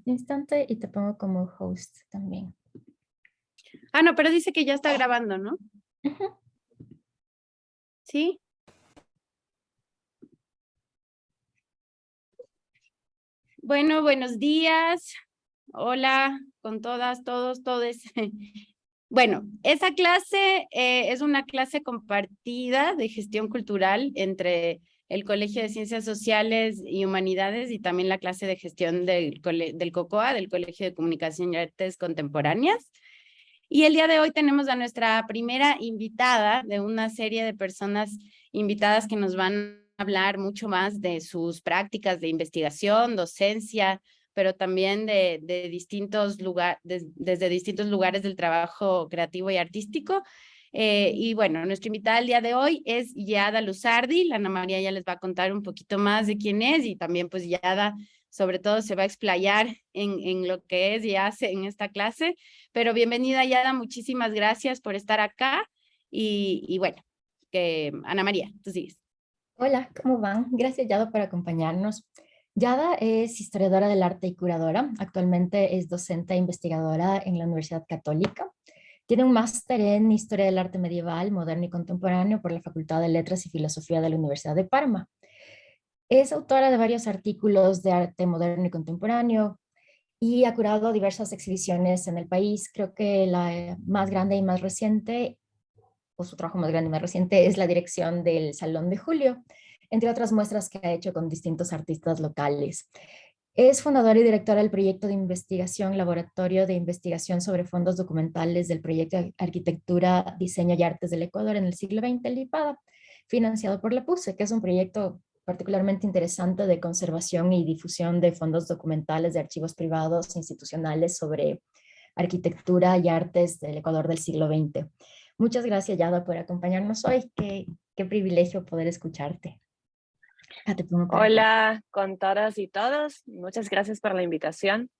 instante y te pongo como host también. Ah, no, pero dice que ya está grabando, ¿no? Ujú. Sí. Bueno, buenos días. Hola con todas, todos, todes. Bueno, esa clase es una clase compartida de gestión cultural entre el Colegio de Ciencias Sociales y Humanidades y también la clase de gestión del COCOA, del Colegio de Comunicación y Artes Contemporáneas. Y el día de hoy tenemos a nuestra primera invitada de una serie de personas invitadas que nos van a hablar mucho más de sus prácticas de investigación, docencia, pero también de distintos lugares, desde distintos lugares del trabajo creativo y artístico. Y bueno, nuestra invitada el día de hoy es Yada Luzardi. La Ana María ya les va a contar un poquito más de quién es y también pues Yada sobre todo se va a explayar en lo que es y hace en esta clase. Pero bienvenida Yada, muchísimas gracias por estar acá. Y bueno, Ana María, tú sigues. Hola, ¿cómo van? Gracias, Yada, por acompañarnos. Yada es historiadora del arte y curadora. Actualmente es docente e investigadora en la Universidad Católica. Tiene un máster en Historia del Arte Medieval, Moderno y Contemporáneo por la Facultad de Letras y Filosofía de la Universidad de Parma. Es autora de varios artículos de arte moderno y contemporáneo y ha curado diversas exhibiciones en el país. Creo que la más grande y más reciente, o su trabajo más grande y más reciente, es la dirección del Salón de Julio, entre otras muestras que ha hecho con distintos artistas locales. Es fundadora y directora del proyecto de investigación, Laboratorio de Investigación sobre Fondos Documentales del proyecto de Arquitectura, Diseño y Artes del Ecuador en el siglo XX, LIPADA, financiado por la PUSE, que es un proyecto particularmente interesante de conservación y difusión de fondos documentales de archivos privados e institucionales sobre arquitectura y artes del Ecuador del siglo XX. Muchas gracias, Yada, por acompañarnos hoy. Qué privilegio poder escucharte. Te pongo para acá. Hola con todas y todos, muchas gracias por la invitación.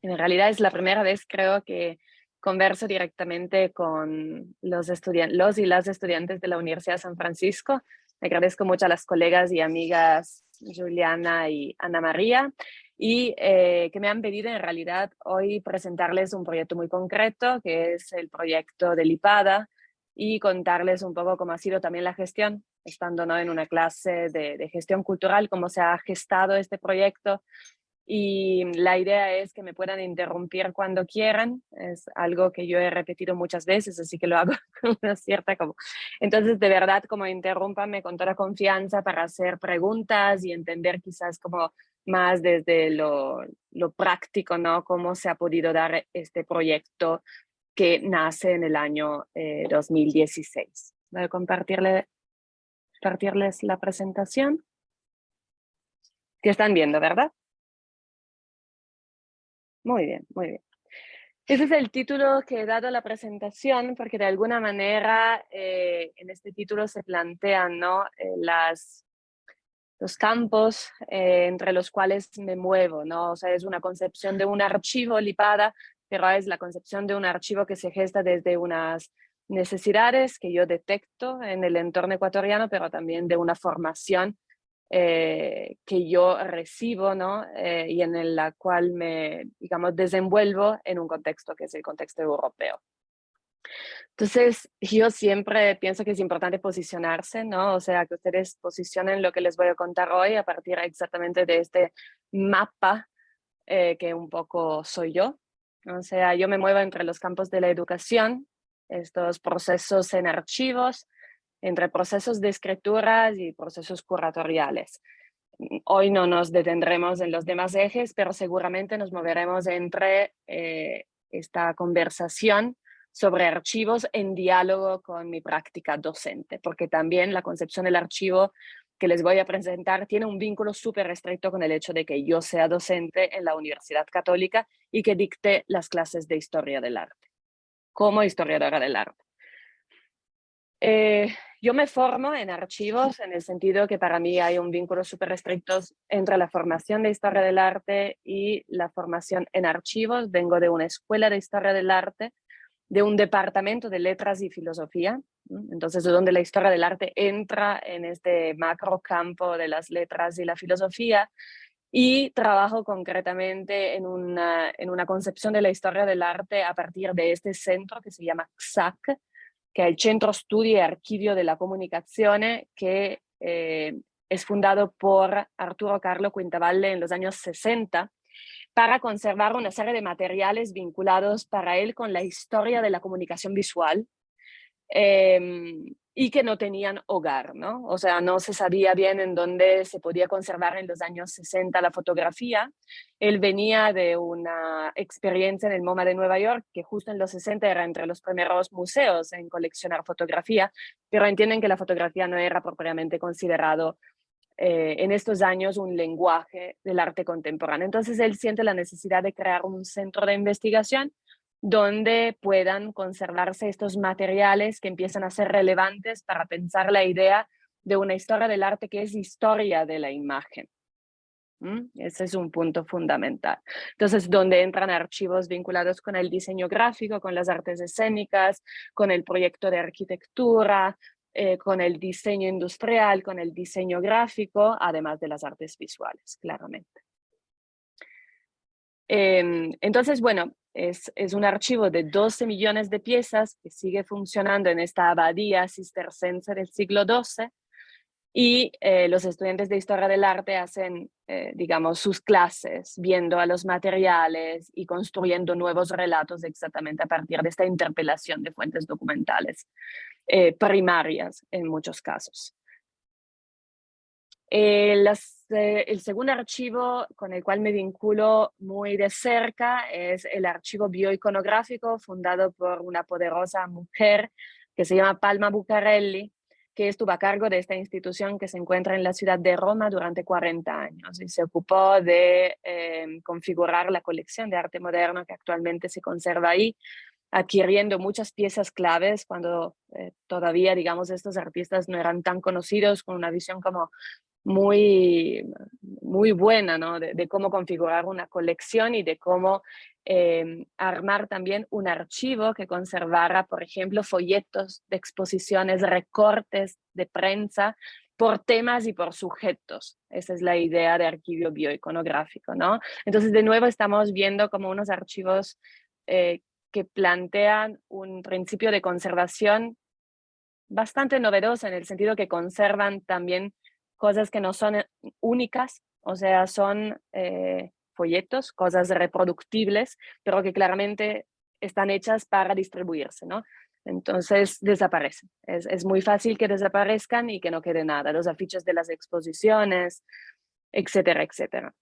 En realidad es la primera vez, creo, que converso directamente con los y las estudiantes de la Universidad de San Francisco. Agradezco mucho a las colegas y amigas Juliana y Ana María y que me han pedido en realidad hoy presentarles un proyecto muy concreto, que es el proyecto del IPADA, y contarles un poco cómo ha sido también la gestión, estando, ¿no?, en una clase de gestión cultural, cómo se ha gestado este proyecto. Y la idea es que me puedan interrumpir cuando quieran. Es algo que yo he repetido muchas veces, así que lo hago con una cierta como... Entonces, de verdad, como interrúmpame con toda confianza para hacer preguntas y entender quizás como más desde lo práctico, ¿no? Cómo se ha podido dar este proyecto que nace en el año 2016. Voy a compartirles la presentación que están viendo, ¿verdad? Muy bien, muy bien. Ese es el título que he dado a la presentación porque de alguna manera en este título se plantean, ¿no?, los campos entre los cuales me muevo, ¿no? O sea, es una concepción de un archivo LIPADA, pero es la concepción de un archivo que se gesta desde unas necesidades que yo detecto en el entorno ecuatoriano, pero también de una formación que yo recibo, ¿no? Y en la cual me, digamos, desenvuelvo en un contexto que es el contexto europeo. Entonces, yo siempre pienso que es importante posicionarse, ¿no? O sea, que ustedes posicionen lo que les voy a contar hoy a partir exactamente de este mapa que un poco soy yo. O sea, yo me muevo entre los campos de la educación, estos procesos en archivos, entre procesos de escrituras y procesos curatoriales. Hoy no nos detendremos en los demás ejes, pero seguramente nos moveremos entre esta conversación sobre archivos en diálogo con mi práctica docente, porque también la concepción del archivo que les voy a presentar tiene un vínculo súper estricto con el hecho de que yo sea docente en la Universidad Católica y que dicte las clases de historia del arte, como historiadora del arte. Yo me formo en archivos en el sentido que para mí hay un vínculo súper estricto entre la formación de historia del arte y la formación en archivos. Vengo de una escuela de historia del arte, de un departamento de letras y filosofía, entonces de donde la historia del arte entra en este macro campo de las letras y la filosofía. y trabajo concretamente en una concepción de la historia del arte a partir de este centro que se llama CSAC, que es el Centro Studi e Archivio de la Comunicazione, que es fundado por Arturo Carlo Quintavalle en los años 60, para conservar una serie de materiales vinculados para él con la historia de la comunicación visual, y que no tenían hogar, ¿no? O sea, no se sabía bien en dónde se podía conservar en los años 60 la fotografía. Él venía de una experiencia en el MoMA de Nueva York, que justo en los 60 era entre los primeros museos en coleccionar fotografía, pero entienden que la fotografía no era propiamente considerado en estos años un lenguaje del arte contemporáneo. Entonces él siente la necesidad de crear un centro de investigación donde puedan conservarse estos materiales que empiezan a ser relevantes para pensar la idea de una historia del arte que es historia de la imagen. Ese es un punto fundamental. Entonces, donde entran archivos vinculados con el diseño gráfico, con las artes escénicas, con el proyecto de arquitectura, con el diseño industrial, con el diseño gráfico, además de las artes visuales, claramente. Entonces, bueno, es un archivo de 12 millones de piezas que sigue funcionando en esta abadía cistercense del siglo XII, y los estudiantes de Historia del Arte hacen, digamos, sus clases viendo a los materiales y construyendo nuevos relatos exactamente a partir de esta interpelación de fuentes documentales primarias en muchos casos. El segundo archivo con el cual me vinculo muy de cerca es el archivo bioiconográfico fundado por una poderosa mujer que se llama Palma Bucarelli, que estuvo a cargo de esta institución que se encuentra en la ciudad de Roma durante 40 años y se ocupó de configurar la colección de arte moderno que actualmente se conserva ahí, adquiriendo muchas piezas claves cuando todavía, digamos, estos artistas no eran tan conocidos, con una visión como muy, muy buena, ¿no? De cómo configurar una colección y de cómo armar también un archivo que conservara, por ejemplo, folletos de exposiciones, recortes de prensa por temas y por sujetos. Esa es la idea de archivo bioiconográfico, ¿no? Entonces, de nuevo, estamos viendo como unos archivos que plantean un principio de conservación bastante novedoso, en el sentido que conservan también cosas que no son únicas, o sea, son folletos, cosas reproductibles, pero que claramente están hechas para distribuirse, ¿no? Entonces desaparecen. Es muy fácil que desaparezcan y que no quede nada. Los afiches de las exposiciones, etcétera, etcétera.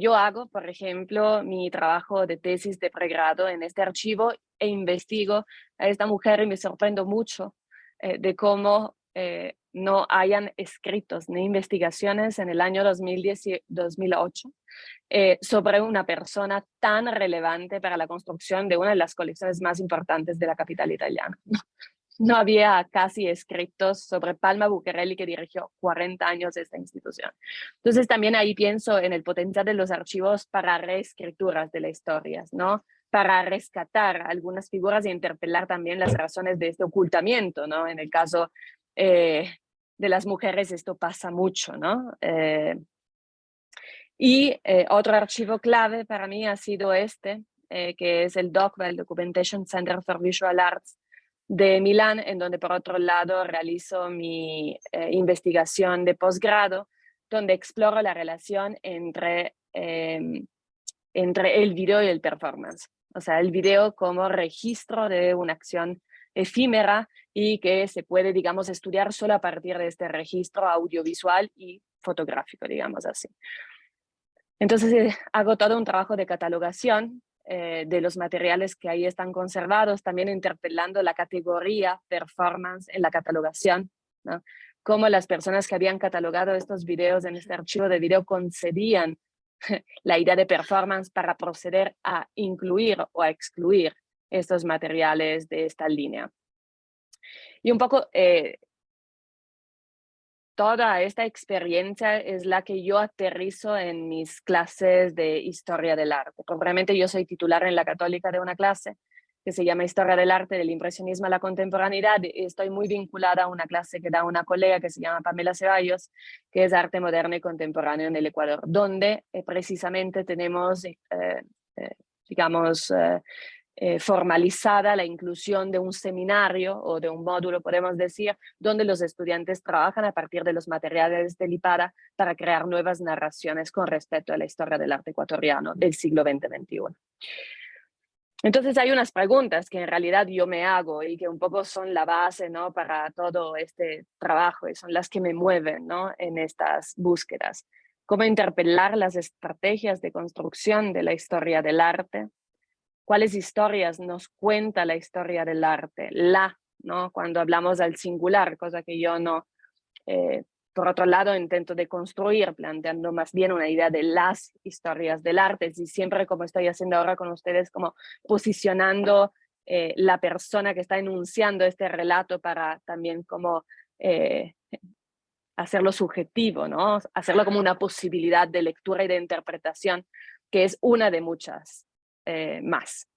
Yo hago, por ejemplo, mi trabajo de tesis de pregrado en este archivo e investigo a esta mujer y me sorprendo mucho de cómo no hayan escritos ni investigaciones en el año 2010 y 2008 sobre una persona tan relevante para la construcción de una de las colecciones más importantes de la capital italiana. No había casi escritos sobre Palma Bucarelli, que dirigió 40 años esta institución. Entonces también ahí pienso en el potencial de los archivos para reescrituras de las historias, ¿no? Para rescatar algunas figuras e interpelar también las razones de este ocultamiento, ¿no? En el caso de las mujeres esto pasa mucho, ¿no? Otro archivo clave para mí ha sido este, que es el DOCVA, el Documentation Center for Visual Arts, de Milán, en donde por otro lado realizo mi investigación de posgrado, donde exploro la relación entre el video y el performance. O sea, el video como registro de una acción efímera y que se puede, digamos, estudiar solo a partir de este registro audiovisual y fotográfico, digamos así. Entonces hago todo un trabajo de catalogación de los materiales que ahí están conservados, también interpelando la categoría performance en la catalogación, ¿no? Cómo las personas que habían catalogado estos videos en este archivo de video concebían la idea de performance para proceder a incluir o a excluir estos materiales de esta línea. Y un poco toda esta experiencia es la que yo aterrizo en mis clases de historia del arte. Probablemente yo soy titular en la Católica de una clase que se llama Historia del Arte del Impresionismo a la Contemporaneidad. Estoy muy vinculada a una clase que da una colega que se llama Pamela Ceballos, que es Arte Moderno y Contemporáneo en el Ecuador, donde precisamente tenemos, formalizada la inclusión de un seminario o de un módulo, podemos decir, donde los estudiantes trabajan a partir de los materiales de Lipara para crear nuevas narraciones con respecto a la historia del arte ecuatoriano del siglo XX-XXI. Entonces hay unas preguntas que en realidad yo me hago y que un poco son la base, ¿no?, para todo este trabajo y son las que me mueven, ¿no?, en estas búsquedas. ¿Cómo interpelar las estrategias de construcción de la historia del arte? ¿Cuáles historias nos cuenta la historia del arte? ¿No? Cuando hablamos al singular, cosa que yo no, por otro lado, intento de construir, planteando más bien una idea de las historias del arte, y siempre, como estoy haciendo ahora con ustedes, como posicionando la persona que está enunciando este relato para también como hacerlo subjetivo, ¿no? Hacerlo como una posibilidad de lectura y de interpretación, que es una de muchas más.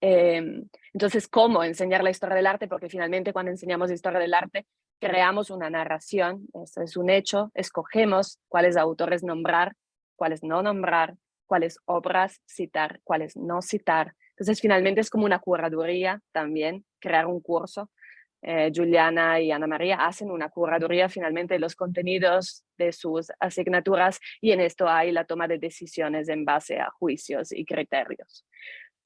Entonces, ¿cómo enseñar la historia del arte? Porque finalmente cuando enseñamos historia del arte, creamos una narración, eso es un hecho, escogemos cuáles autores nombrar, cuáles no nombrar, cuáles obras citar, cuáles no citar. Entonces, finalmente es como una curaduría también, crear un curso. Juliana y Ana María hacen una curaduría finalmente de los contenidos de sus asignaturas y en esto hay la toma de decisiones en base a juicios y criterios.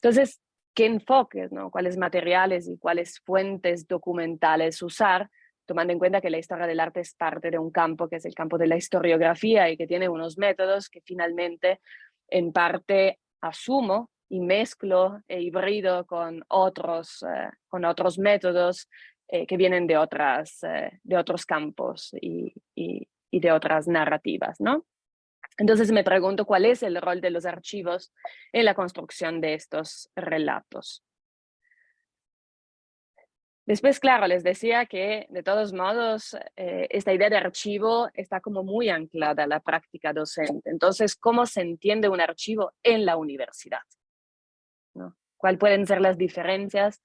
Entonces, ¿qué enfoques, ¿no? ¿Cuáles materiales y cuáles fuentes documentales usar? Tomando en cuenta que la historia del arte es parte de un campo que es el campo de la historiografía y que tiene unos métodos que finalmente en parte asumo y mezclo e hibrido con otros métodos que vienen de otros campos y de otras narrativas, ¿no? Entonces me pregunto cuál es el rol de los archivos en la construcción de estos relatos. Después, claro, les decía que de todos modos esta idea de archivo está como muy anclada a la práctica docente. Entonces, ¿cómo se entiende un archivo en la universidad? ¿No? ¿Cuáles pueden ser las diferencias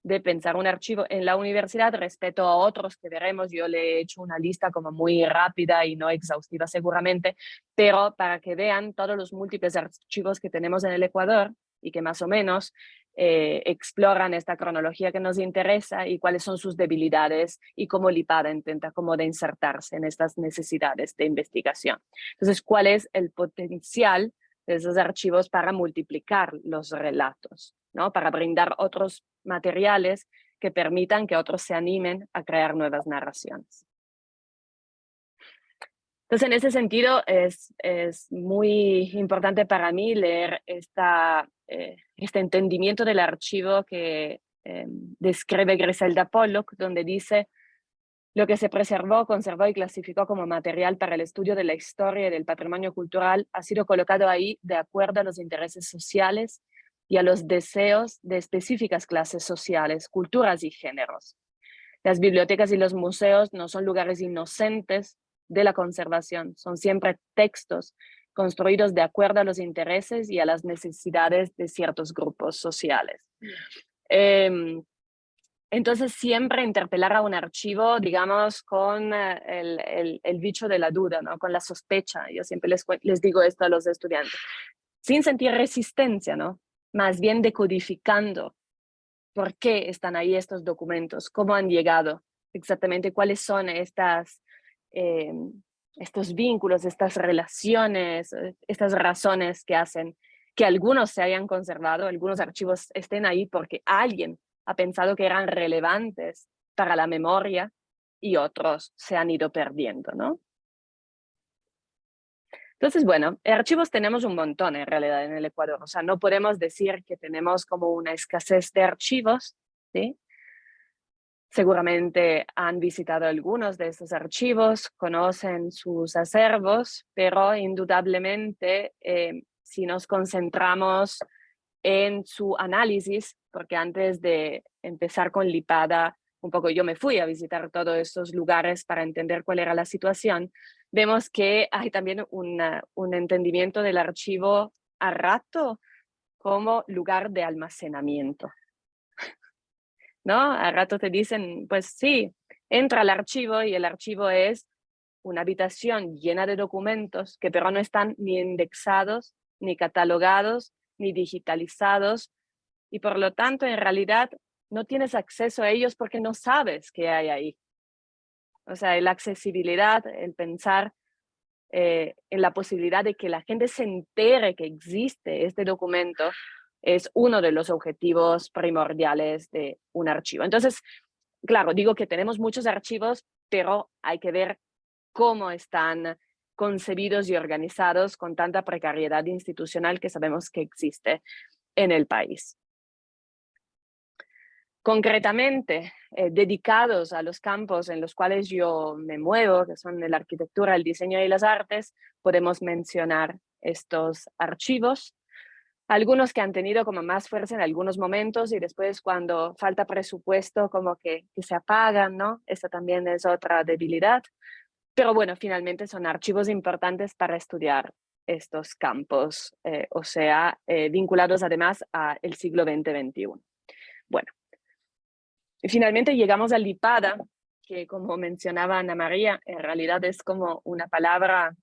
de pensar un archivo en la universidad respecto a otros que veremos? Yo le he hecho una lista como muy rápida y no exhaustiva seguramente, pero para que vean todos los múltiples archivos que tenemos en el Ecuador y que más o menos exploran esta cronología que nos interesa y cuáles son sus debilidades y cómo Lipara intenta como de insertarse en estas necesidades de investigación. Entonces, ¿cuál es el potencial de esos archivos para multiplicar los relatos, ¿no? Para brindar otros materiales que permitan que otros se animen a crear nuevas narraciones? Entonces, en ese sentido, es muy importante para mí leer este entendimiento del archivo que describe Griselda Pollock, donde dice: lo que se preservó, conservó y clasificó como material para el estudio de la historia y del patrimonio cultural ha sido colocado ahí de acuerdo a los intereses sociales y a los deseos de específicas clases sociales, culturas y géneros. Las bibliotecas y los museos no son lugares inocentes de la conservación, son siempre textos construidos de acuerdo a los intereses y a las necesidades de ciertos grupos sociales. Entonces, siempre interpelar a un archivo, digamos, con el bicho de la duda, ¿no? Con la sospecha. Yo siempre les digo esto a los estudiantes. Sin sentir resistencia, ¿no? Más bien decodificando por qué están ahí estos documentos, cómo han llegado, exactamente cuáles son estos vínculos, estas relaciones, estas razones que hacen que algunos se hayan conservado, algunos archivos estén ahí porque alguien ha pensado que eran relevantes para la memoria y otros se han ido perdiendo, ¿no? Entonces, bueno, archivos tenemos un montón en realidad en el Ecuador. O sea, no podemos decir que tenemos como una escasez de archivos, ¿sí? Seguramente han visitado algunos de estos archivos, conocen sus acervos, pero indudablemente si nos concentramos en su análisis, porque antes de empezar con Lipada, un poco yo me fui a visitar todos estos lugares para entender cuál era la situación, vemos que hay también un entendimiento del archivo a rato como lugar de almacenamiento, ¿no? A rato te dicen, pues sí, entra al archivo y el archivo es una habitación llena de documentos que pero no están ni indexados, ni catalogados, ni digitalizados, y por lo tanto en realidad no tienes acceso a ellos porque no sabes qué hay ahí. O sea, la accesibilidad, el pensar en la posibilidad de que la gente se entere que existe este documento es uno de los objetivos primordiales de un archivo. Entonces, claro, digo que tenemos muchos archivos, pero hay que ver cómo están concebidos y organizados con tanta precariedad institucional que sabemos que existe en el país. Concretamente, dedicados a los campos en los cuales yo me muevo, que son la arquitectura, el diseño y las artes, podemos mencionar estos archivos. Algunos que han tenido como más fuerza en algunos momentos y después cuando falta presupuesto como que se apagan, ¿no? Esta también es otra debilidad. Pero bueno, finalmente son archivos importantes para estudiar estos campos, o sea, vinculados además al siglo XX-XXI. Bueno, y finalmente llegamos al LIPADA, que como mencionaba Ana María, en realidad es como una palabra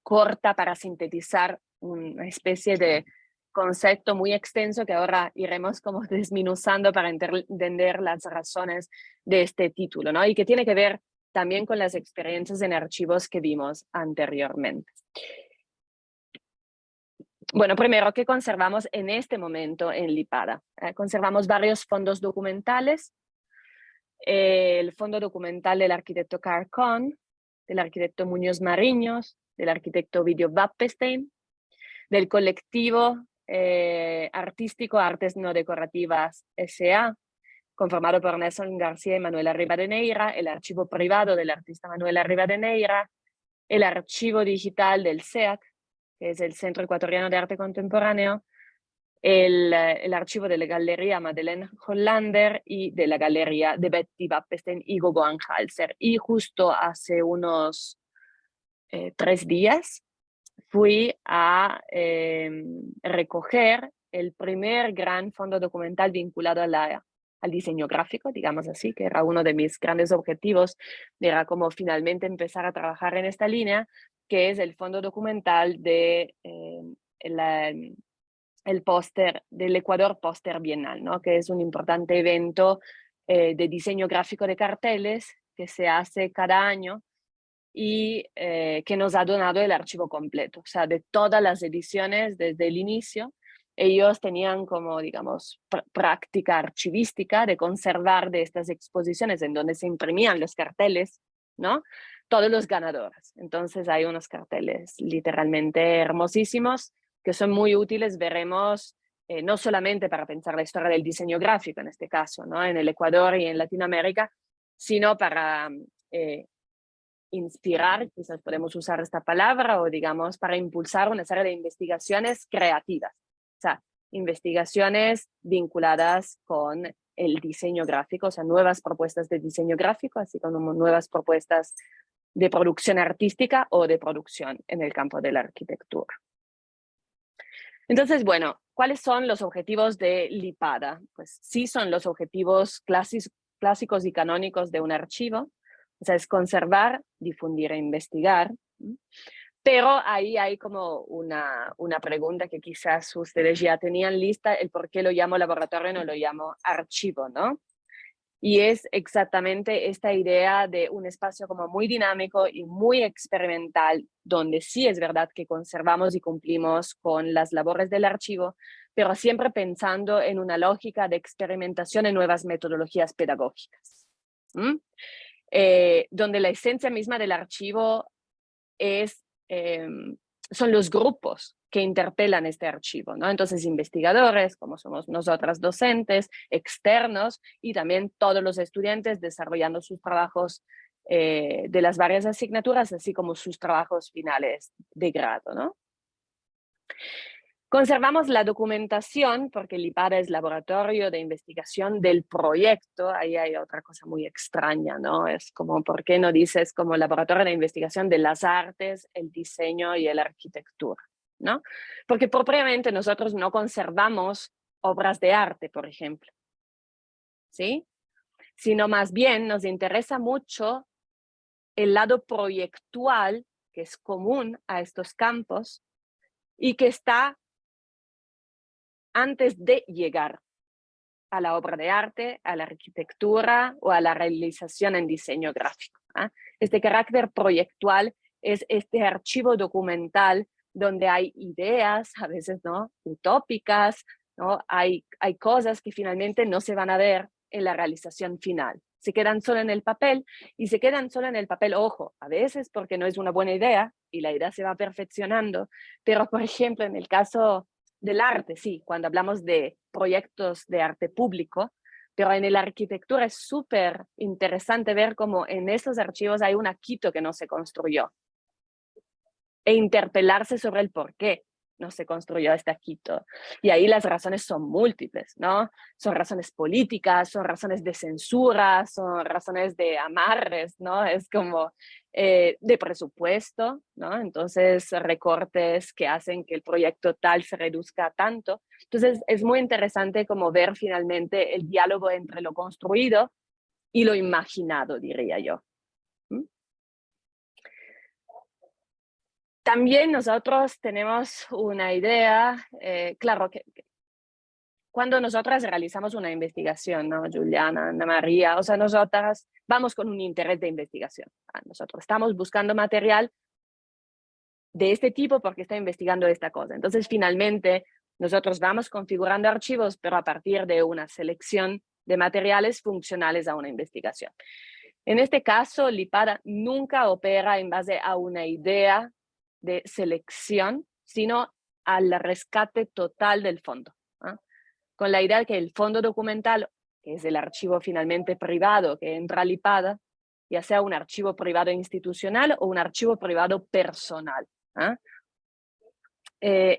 corta para sintetizar una especie de concepto muy extenso que ahora iremos como desmenuzando para entender las razones de este título, ¿no? Y que tiene que ver también con las experiencias en archivos que vimos anteriormente. Bueno, primero, ¿qué conservamos en este momento en LIPADA? Conservamos varios fondos documentales. El fondo documental del arquitecto Carl Cohn, del arquitecto Muñoz Mariños, del arquitecto Ovidio Vappestein, del colectivo artístico Artes No Decorativas S.A., conformado por Nelson García y Manuela Rivadeneira, el archivo privado del artista Manuela Rivadeneira, el archivo digital del CEAC, que es el Centro Ecuatoriano de Arte Contemporáneo, el archivo de la Galería Madeleine Hollander y de la Galería de Betty Vappestein y Gogo Anhalser. Y justo hace unos 3 días fui a recoger el primer gran fondo documental vinculado al diseño gráfico, digamos así, que era uno de mis grandes objetivos, era como finalmente empezar a trabajar en esta línea, que es el fondo documental de el póster del Ecuador Póster Bienal, ¿no? Que es un importante evento de diseño gráfico de carteles que se hace cada año y que nos ha donado el archivo completo, o sea, de todas las ediciones desde el inicio. Ellos tenían como, digamos, práctica archivística de conservar de estas exposiciones en donde se imprimían los carteles, ¿no? Todos los ganadores. Entonces hay unos carteles literalmente hermosísimos que son muy útiles, veremos, no solamente para pensar la historia del diseño gráfico, en este caso, ¿no? En el Ecuador y en Latinoamérica, sino para inspirar, quizás podemos usar esta palabra, o digamos, para impulsar una serie de investigaciones creativas. O sea, investigaciones vinculadas con el diseño gráfico, o sea, nuevas propuestas de diseño gráfico, así como nuevas propuestas de producción artística o de producción en el campo de la arquitectura. Entonces, bueno, ¿cuáles son los objetivos de LIPADA? Pues sí son los objetivos clásicos y canónicos de un archivo, o sea, es conservar, difundir e investigar. Pero ahí hay como una pregunta que quizás ustedes ya tenían lista, el por qué lo llamo laboratorio y no lo llamo archivo, ¿no? Y es exactamente esta idea de un espacio como muy dinámico y muy experimental, donde sí es verdad que conservamos y cumplimos con las labores del archivo, pero siempre pensando en una lógica de experimentación en nuevas metodologías pedagógicas. Donde la esencia misma del archivo es, son los grupos que interpelan este archivo, ¿no? Entonces, investigadores, como somos nosotras docentes, externos, y también todos los estudiantes desarrollando sus trabajos de las varias asignaturas, así como sus trabajos finales de grado, ¿no? Conservamos la documentación, porque el LIPADA es laboratorio de investigación del proyecto. Ahí hay otra cosa muy extraña, ¿no? Es como, ¿por qué no dices como laboratorio de investigación de las artes, el diseño y la arquitectura, ¿no? Porque propiamente nosotros no conservamos obras de arte, por ejemplo. ¿sí? Sino más bien nos interesa mucho el lado proyectual que es común a estos campos y que está antes de llegar a la obra de arte, a la arquitectura o a la realización en diseño gráfico. Este carácter proyectual es este archivo documental donde hay ideas, a veces no, utópicas, ¿no? Hay cosas que finalmente no se van a ver en la realización final. Se quedan solo en el papel y se quedan solo en el papel, ojo, a veces porque no es una buena idea y la idea se va perfeccionando, pero por ejemplo en el caso del arte, sí, cuando hablamos de proyectos de arte público, pero en la arquitectura es súper interesante ver cómo en esos archivos hay un Quito que no se construyó e interpelarse sobre el por qué no se construyó este Quito. Y ahí las razones son múltiples, ¿no? Son razones políticas, son razones de censura, son razones de amarres, ¿no? Es como de presupuesto, ¿no? Entonces recortes que hacen que el proyecto tal se reduzca tanto. Entonces es muy interesante como ver finalmente el diálogo entre lo construido y lo imaginado, diría yo. También nosotros tenemos una idea, claro, que cuando nosotras realizamos una investigación, ¿no? Juliana, Ana María, o sea, nosotras vamos con un interés de investigación. Nosotros estamos buscando material de este tipo porque está investigando esta cosa. Entonces, finalmente, nosotros vamos configurando archivos, pero a partir de una selección de materiales funcionales a una investigación. En este caso, Lipada nunca opera en base a una idea de selección, sino al rescate total del fondo, ¿no? Con la idea de que el fondo documental, que es el archivo finalmente privado que entra a Lipada, ya sea un archivo privado institucional o un archivo privado personal, ¿eh?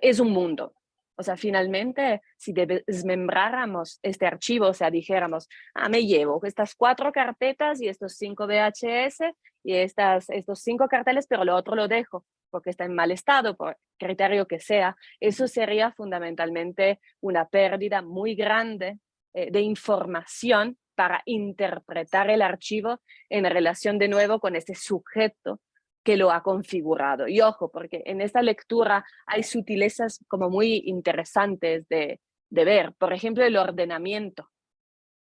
Es un mundo. O sea, finalmente, si desmembráramos este archivo, o sea, dijéramos, me llevo estas 4 carpetas y estos 5 VHS y estos 5 carteles, pero lo otro lo dejo porque está en mal estado, por criterio que sea, eso sería fundamentalmente una pérdida muy grande de información para interpretar el archivo en relación de nuevo con este sujeto que lo ha configurado. Y ojo, porque en esta lectura hay sutilezas como muy interesantes de ver. Por ejemplo, el ordenamiento.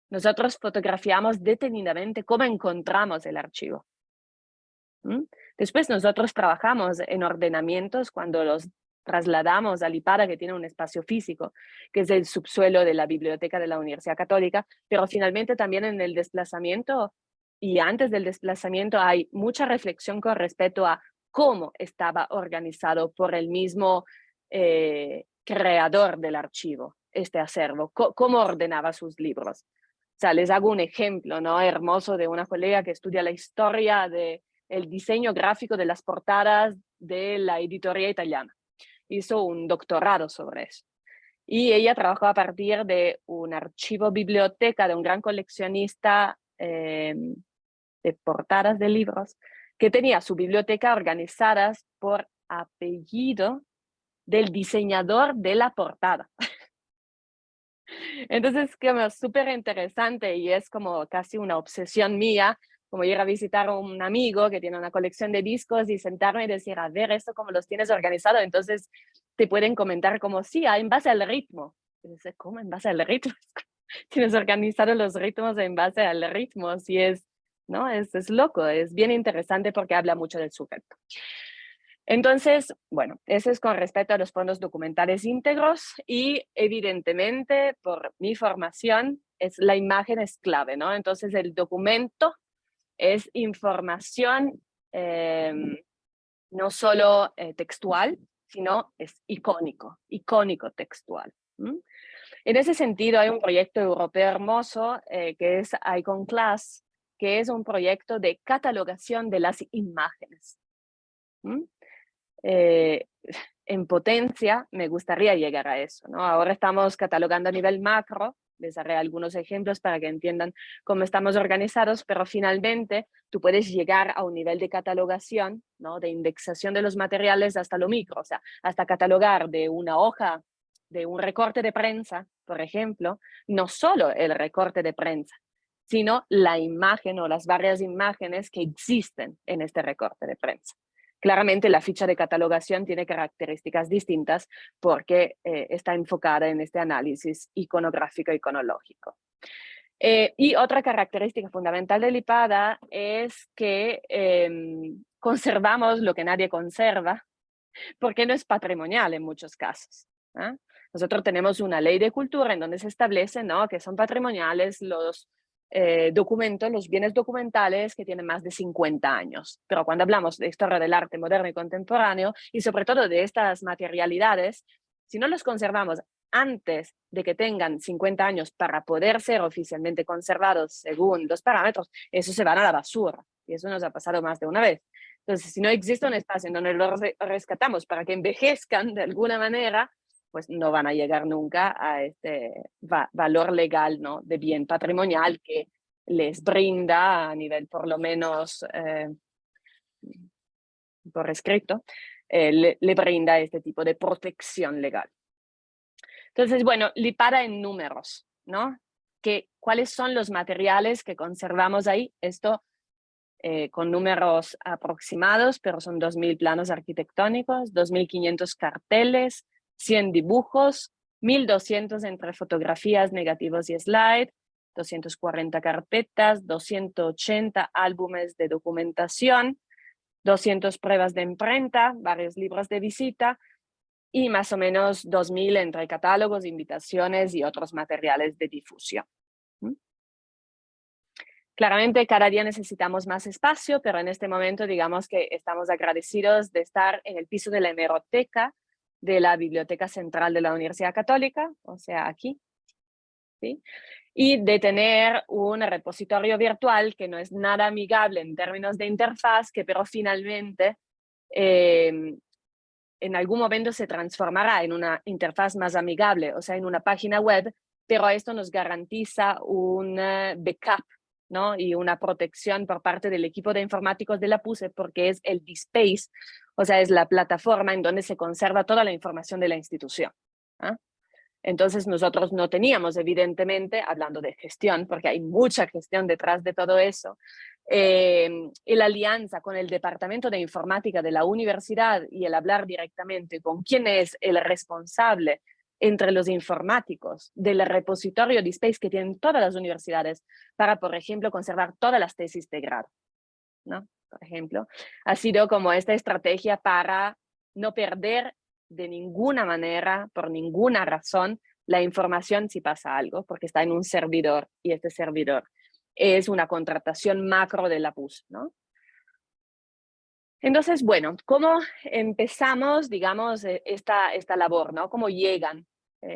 Nosotros fotografiamos detenidamente cómo encontramos el archivo. Después nosotros trabajamos en ordenamientos cuando los trasladamos a Lipada, que tiene un espacio físico, que es el subsuelo de la biblioteca de la Universidad Católica, pero finalmente también en el desplazamiento y antes del desplazamiento hay mucha reflexión con respecto a cómo estaba organizado por el mismo creador del archivo, este acervo, cómo ordenaba sus libros. O sea, les hago un ejemplo, ¿no? Hermoso de una colega que estudia la historia de el diseño gráfico de las portadas de la editoría italiana. Hizo un doctorado sobre eso. Y ella trabajó a partir de un archivo biblioteca de un gran coleccionista de portadas de libros, que tenía su biblioteca organizadas por apellido del diseñador de la portada. Entonces, como súper interesante y es como casi una obsesión mía, como ir a visitar a un amigo que tiene una colección de discos y sentarme y decir, a ver, esto cómo los tienes organizado. Entonces te pueden comentar como, sí, en base al ritmo. Y dices, ¿cómo en base al ritmo? Tienes organizado los ritmos en base al ritmo. Sí, ¿no? Es loco, es bien interesante porque habla mucho del sujeto. Entonces, bueno, eso es con respecto a los fondos documentales íntegros y evidentemente por mi formación la imagen es clave, ¿no? Entonces el documento es información no solo textual, sino es icónico textual. En ese sentido hay un proyecto europeo hermoso que es Iconclass, que es un proyecto de catalogación de las imágenes. En potencia me gustaría llegar a eso, ¿no? Ahora estamos catalogando a nivel macro, les daré algunos ejemplos para que entiendan cómo estamos organizados, pero finalmente tú puedes llegar a un nivel de catalogación, ¿no? De indexación de los materiales hasta lo micro, o sea, hasta catalogar de una hoja de un recorte de prensa, por ejemplo, no solo el recorte de prensa, sino la imagen o las varias imágenes que existen en este recorte de prensa. Claramente la ficha de catalogación tiene características distintas porque está enfocada en este análisis iconográfico iconológico. Y otra característica fundamental de Lipada es que conservamos lo que nadie conserva, porque no es patrimonial en muchos casos. Nosotros tenemos una ley de cultura en donde se establece, ¿no?, que son patrimoniales los documentos, los bienes documentales que tienen más de 50 años. Pero cuando hablamos de historia del arte moderno y contemporáneo, y sobre todo de estas materialidades, si no los conservamos antes de que tengan 50 años para poder ser oficialmente conservados según los parámetros, eso se van a la basura. Y eso nos ha pasado más de una vez. Entonces, si no existe un espacio en donde los rescatamos para que envejezcan de alguna manera, pues no van a llegar nunca a este valor legal, ¿no?, de bien patrimonial que les brinda a nivel por lo menos por escrito, le brinda este tipo de protección legal. Entonces, bueno, Lipada en números, ¿no? ¿Cuáles son los materiales que conservamos ahí? Esto con números aproximados, pero son 2.000 planos arquitectónicos, 2.500 carteles, 100 dibujos, 1.200 entre fotografías, negativos y slide, 240 carpetas, 280 álbumes de documentación, 200 pruebas de imprenta, varios libros de visita y más o menos 2.000 entre catálogos, invitaciones y otros materiales de difusión. Claramente cada día necesitamos más espacio, pero en este momento digamos que estamos agradecidos de estar en el piso de la hemeroteca de la Biblioteca Central de la Universidad Católica, o sea, aquí, ¿sí? Y de tener un repositorio virtual que no es nada amigable en términos de interfaz, que pero finalmente en algún momento se transformará en una interfaz más amigable, o sea, en una página web, pero esto nos garantiza un backup, ¿no?, y una protección por parte del equipo de informáticos de la PUSE, porque es el DSpace, o sea, es la plataforma en donde se conserva toda la información de la institución. Entonces nosotros no teníamos, evidentemente, hablando de gestión, porque hay mucha gestión detrás de todo eso, la alianza con el Departamento de Informática de la universidad y el hablar directamente con quién es el responsable entre los informáticos del repositorio DSpace que tienen todas las universidades para, por ejemplo, conservar todas las tesis de grado, ¿no? Por ejemplo, ha sido como esta estrategia para no perder de ninguna manera, por ninguna razón, la información si pasa algo, porque está en un servidor y este servidor es una contratación macro de la PUS, ¿no? Entonces, bueno, ¿cómo empezamos, digamos, esta labor, ¿no? ¿Cómo llegan?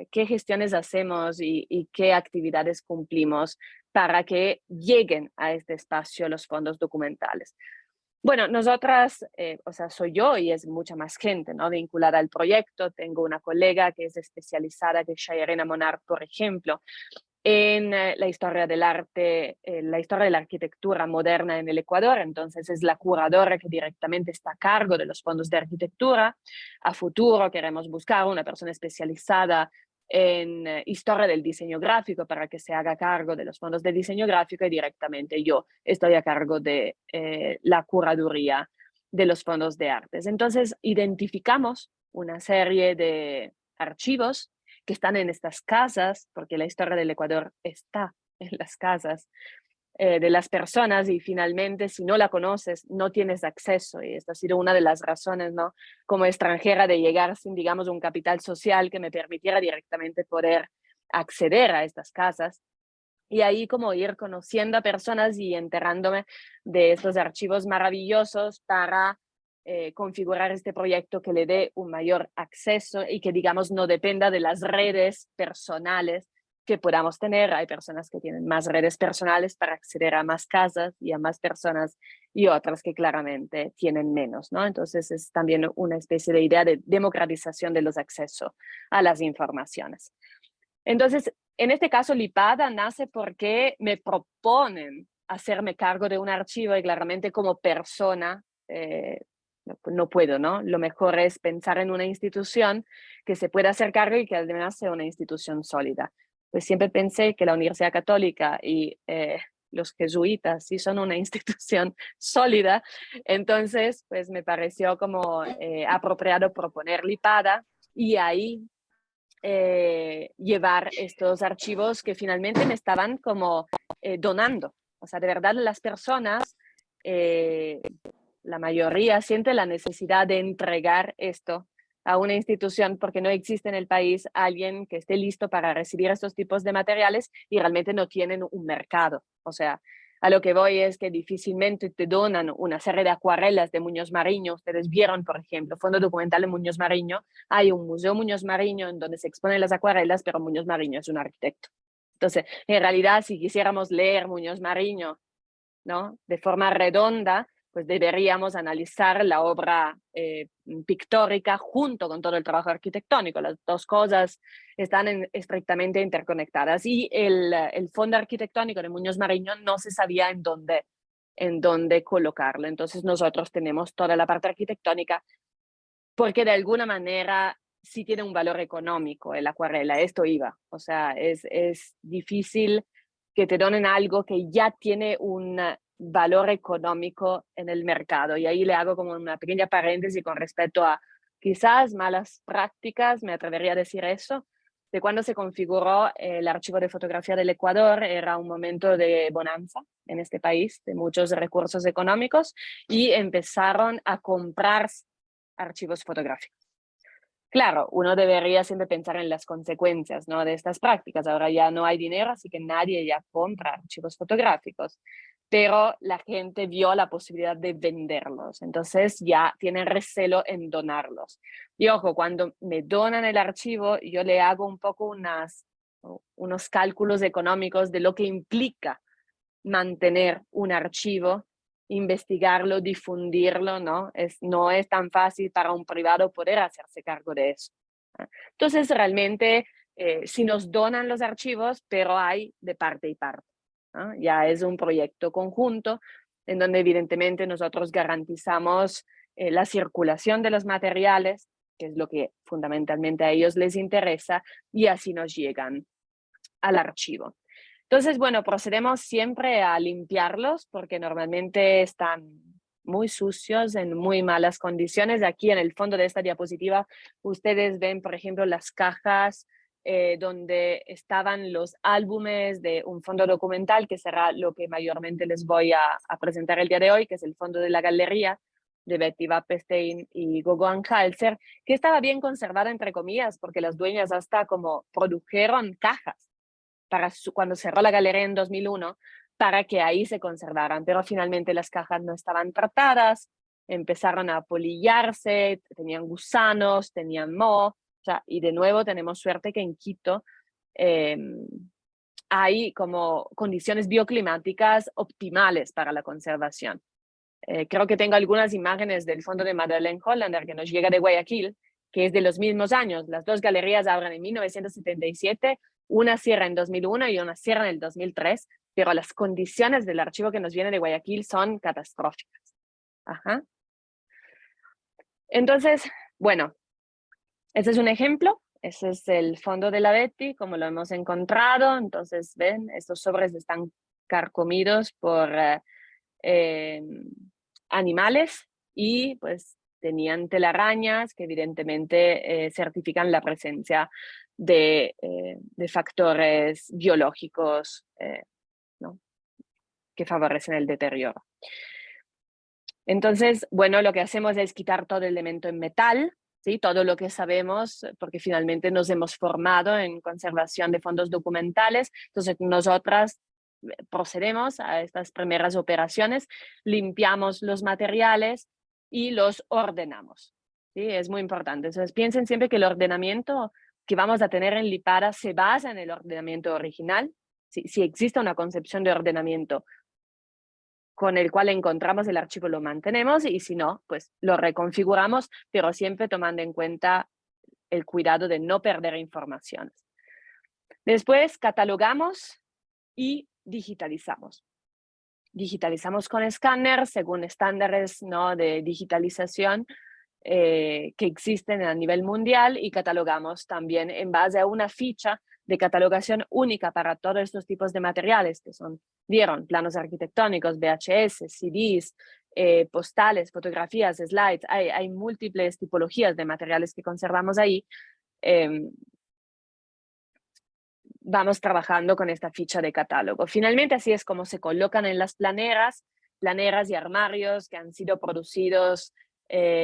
¿Qué gestiones hacemos y qué actividades cumplimos para que lleguen a este espacio los fondos documentales? Bueno, nosotras, o sea, soy yo y es mucha más gente, ¿no?, vinculada al proyecto. Tengo una colega que es especializada, que es Shayarena Monar, por ejemplo, en la historia del arte, la historia de la arquitectura moderna en el Ecuador. Entonces es la curadora que directamente está a cargo de los fondos de arquitectura. A futuro queremos buscar una persona especializada en historia del diseño gráfico para que se haga cargo de los fondos de diseño gráfico, y directamente yo estoy a cargo de la curaduría de los fondos de artes. Entonces identificamos una serie de archivos que están en estas casas, porque la historia del Ecuador está en las casas de las personas, y finalmente si no la conoces no tienes acceso, y esta ha sido una de las razones, ¿no?, como extranjera, de llegar sin, digamos, un capital social que me permitiera directamente poder acceder a estas casas, y ahí como ir conociendo a personas y enterándome de estos archivos maravillosos para configurar este proyecto que le dé un mayor acceso y que, digamos, no dependa de las redes personales que podamos tener. Hay personas que tienen más redes personales para acceder a más casas y a más personas, y otras que claramente tienen menos, ¿no? Entonces es también una especie de idea de democratización de los accesos a las informaciones. Entonces, en este caso, Lipada nace porque me proponen hacerme cargo de un archivo, y claramente como persona no puedo, ¿no? Lo mejor es pensar en una institución que se pueda hacer cargo y que además sea una institución sólida. Pues siempre pensé que la Universidad Católica y los jesuitas sí son una institución sólida, entonces pues me pareció como apropiado proponer Lipada y ahí llevar estos archivos que finalmente me estaban como donando. O sea, de verdad las personas, la mayoría siente la necesidad de entregar esto a una institución porque no existe en el país alguien que esté listo para recibir estos tipos de materiales y realmente no tienen un mercado. O sea, a lo que voy es que difícilmente te donan una serie de acuarelas de Muñoz Mariño. Ustedes vieron, por ejemplo, Fondo Documental de Muñoz Mariño. Hay un museo Muñoz Mariño en donde se exponen las acuarelas, pero Muñoz Mariño es un arquitecto. Entonces, en realidad, si quisiéramos leer Muñoz Mariño, ¿no?, de forma redonda, pues deberíamos analizar la obra pictórica junto con todo el trabajo arquitectónico. Las dos cosas están estrictamente interconectadas. Y el fondo arquitectónico de Muñoz Mariño no se sabía en dónde colocarlo. Entonces nosotros tenemos toda la parte arquitectónica porque de alguna manera sí tiene un valor económico el acuarela. Esto iba. O sea, es difícil que te donen algo que ya tiene un valor económico en el mercado. Y ahí le hago como una pequeña paréntesis con respecto a quizás malas prácticas, me atrevería a decir eso, de cuando se configuró el archivo de fotografía del Ecuador. Era un momento de bonanza en este país, de muchos recursos económicos, y empezaron a comprar archivos fotográficos. Claro, uno debería siempre pensar en las consecuencias, ¿no?, de estas prácticas. Ahora ya no hay dinero, así que nadie ya compra archivos fotográficos, pero la gente vio la posibilidad de venderlos, entonces ya tienen recelo en donarlos. Y ojo, cuando me donan el archivo, yo le hago un poco unos cálculos económicos de lo que implica mantener un archivo, investigarlo, difundirlo, ¿no? No es tan fácil para un privado poder hacerse cargo de eso. Entonces, realmente, sí nos donan los archivos, pero hay de parte y parte, ¿no? Ya es un proyecto conjunto en donde evidentemente nosotros garantizamos la circulación de los materiales, que es lo que fundamentalmente a ellos les interesa, y así nos llegan al archivo. Entonces, bueno, procedemos siempre a limpiarlos porque normalmente están muy sucios, en muy malas condiciones. Aquí en el fondo de esta diapositiva ustedes ven, por ejemplo, las cajas donde estaban los álbumes de un fondo documental, que será lo que mayormente les voy a presentar el día de hoy, que es el fondo de la galería de Betty Wappenstein y Gogo Anhalter, que estaba bien conservada, entre comillas, porque las dueñas hasta como produjeron cajas para cuando cerró la galería en 2001, para que ahí se conservaran, pero finalmente las cajas no estaban tratadas, empezaron a polillarse, tenían gusanos, tenían moho, o sea, y de nuevo tenemos suerte que en Quito hay como condiciones bioclimáticas optimales para la conservación. Creo que tengo algunas imágenes del fondo de Madeleine Hollander que nos llega de Guayaquil, que es de los mismos años. Las dos galerías abren en 1977, una cierra en 2001 y una cierra en el 2003, pero las condiciones del archivo que nos viene de Guayaquil son catastróficas. Ajá. Entonces, bueno, ese es un ejemplo. Ese es el fondo de la Betty, como lo hemos encontrado. Entonces, ven, estos sobres están carcomidos por animales y pues tenían telarañas que evidentemente certifican la presencia de factores biológicos ¿no?, que favorecen el deterioro. Entonces, bueno, lo que hacemos es quitar todo el elemento en metal, ¿sí?, todo lo que sabemos, porque finalmente nos hemos formado en conservación de fondos documentales. Entonces, nosotras procedemos a estas primeras operaciones, limpiamos los materiales y los ordenamos, ¿sí? Es muy importante. Entonces, piensen siempre que el ordenamiento que vamos a tener en Lipada se basa en el ordenamiento original. Si existe una concepción de ordenamiento con el cual encontramos el archivo, lo mantenemos, y si no, pues lo reconfiguramos, pero siempre tomando en cuenta el cuidado de no perder informaciones. Después catalogamos y digitalizamos. digitalizamos con escáner según estándares, ¿no?, de digitalización que existen a nivel mundial, y catalogamos también en base a una ficha de catalogación única para todos estos tipos de materiales que son, vieron, planos arquitectónicos, VHS, CDs, postales, fotografías, slides. Hay múltiples tipologías de materiales que conservamos ahí. Vamos trabajando con esta ficha de catálogo. Finalmente, así es como se colocan en las planeras y armarios que han sido producidos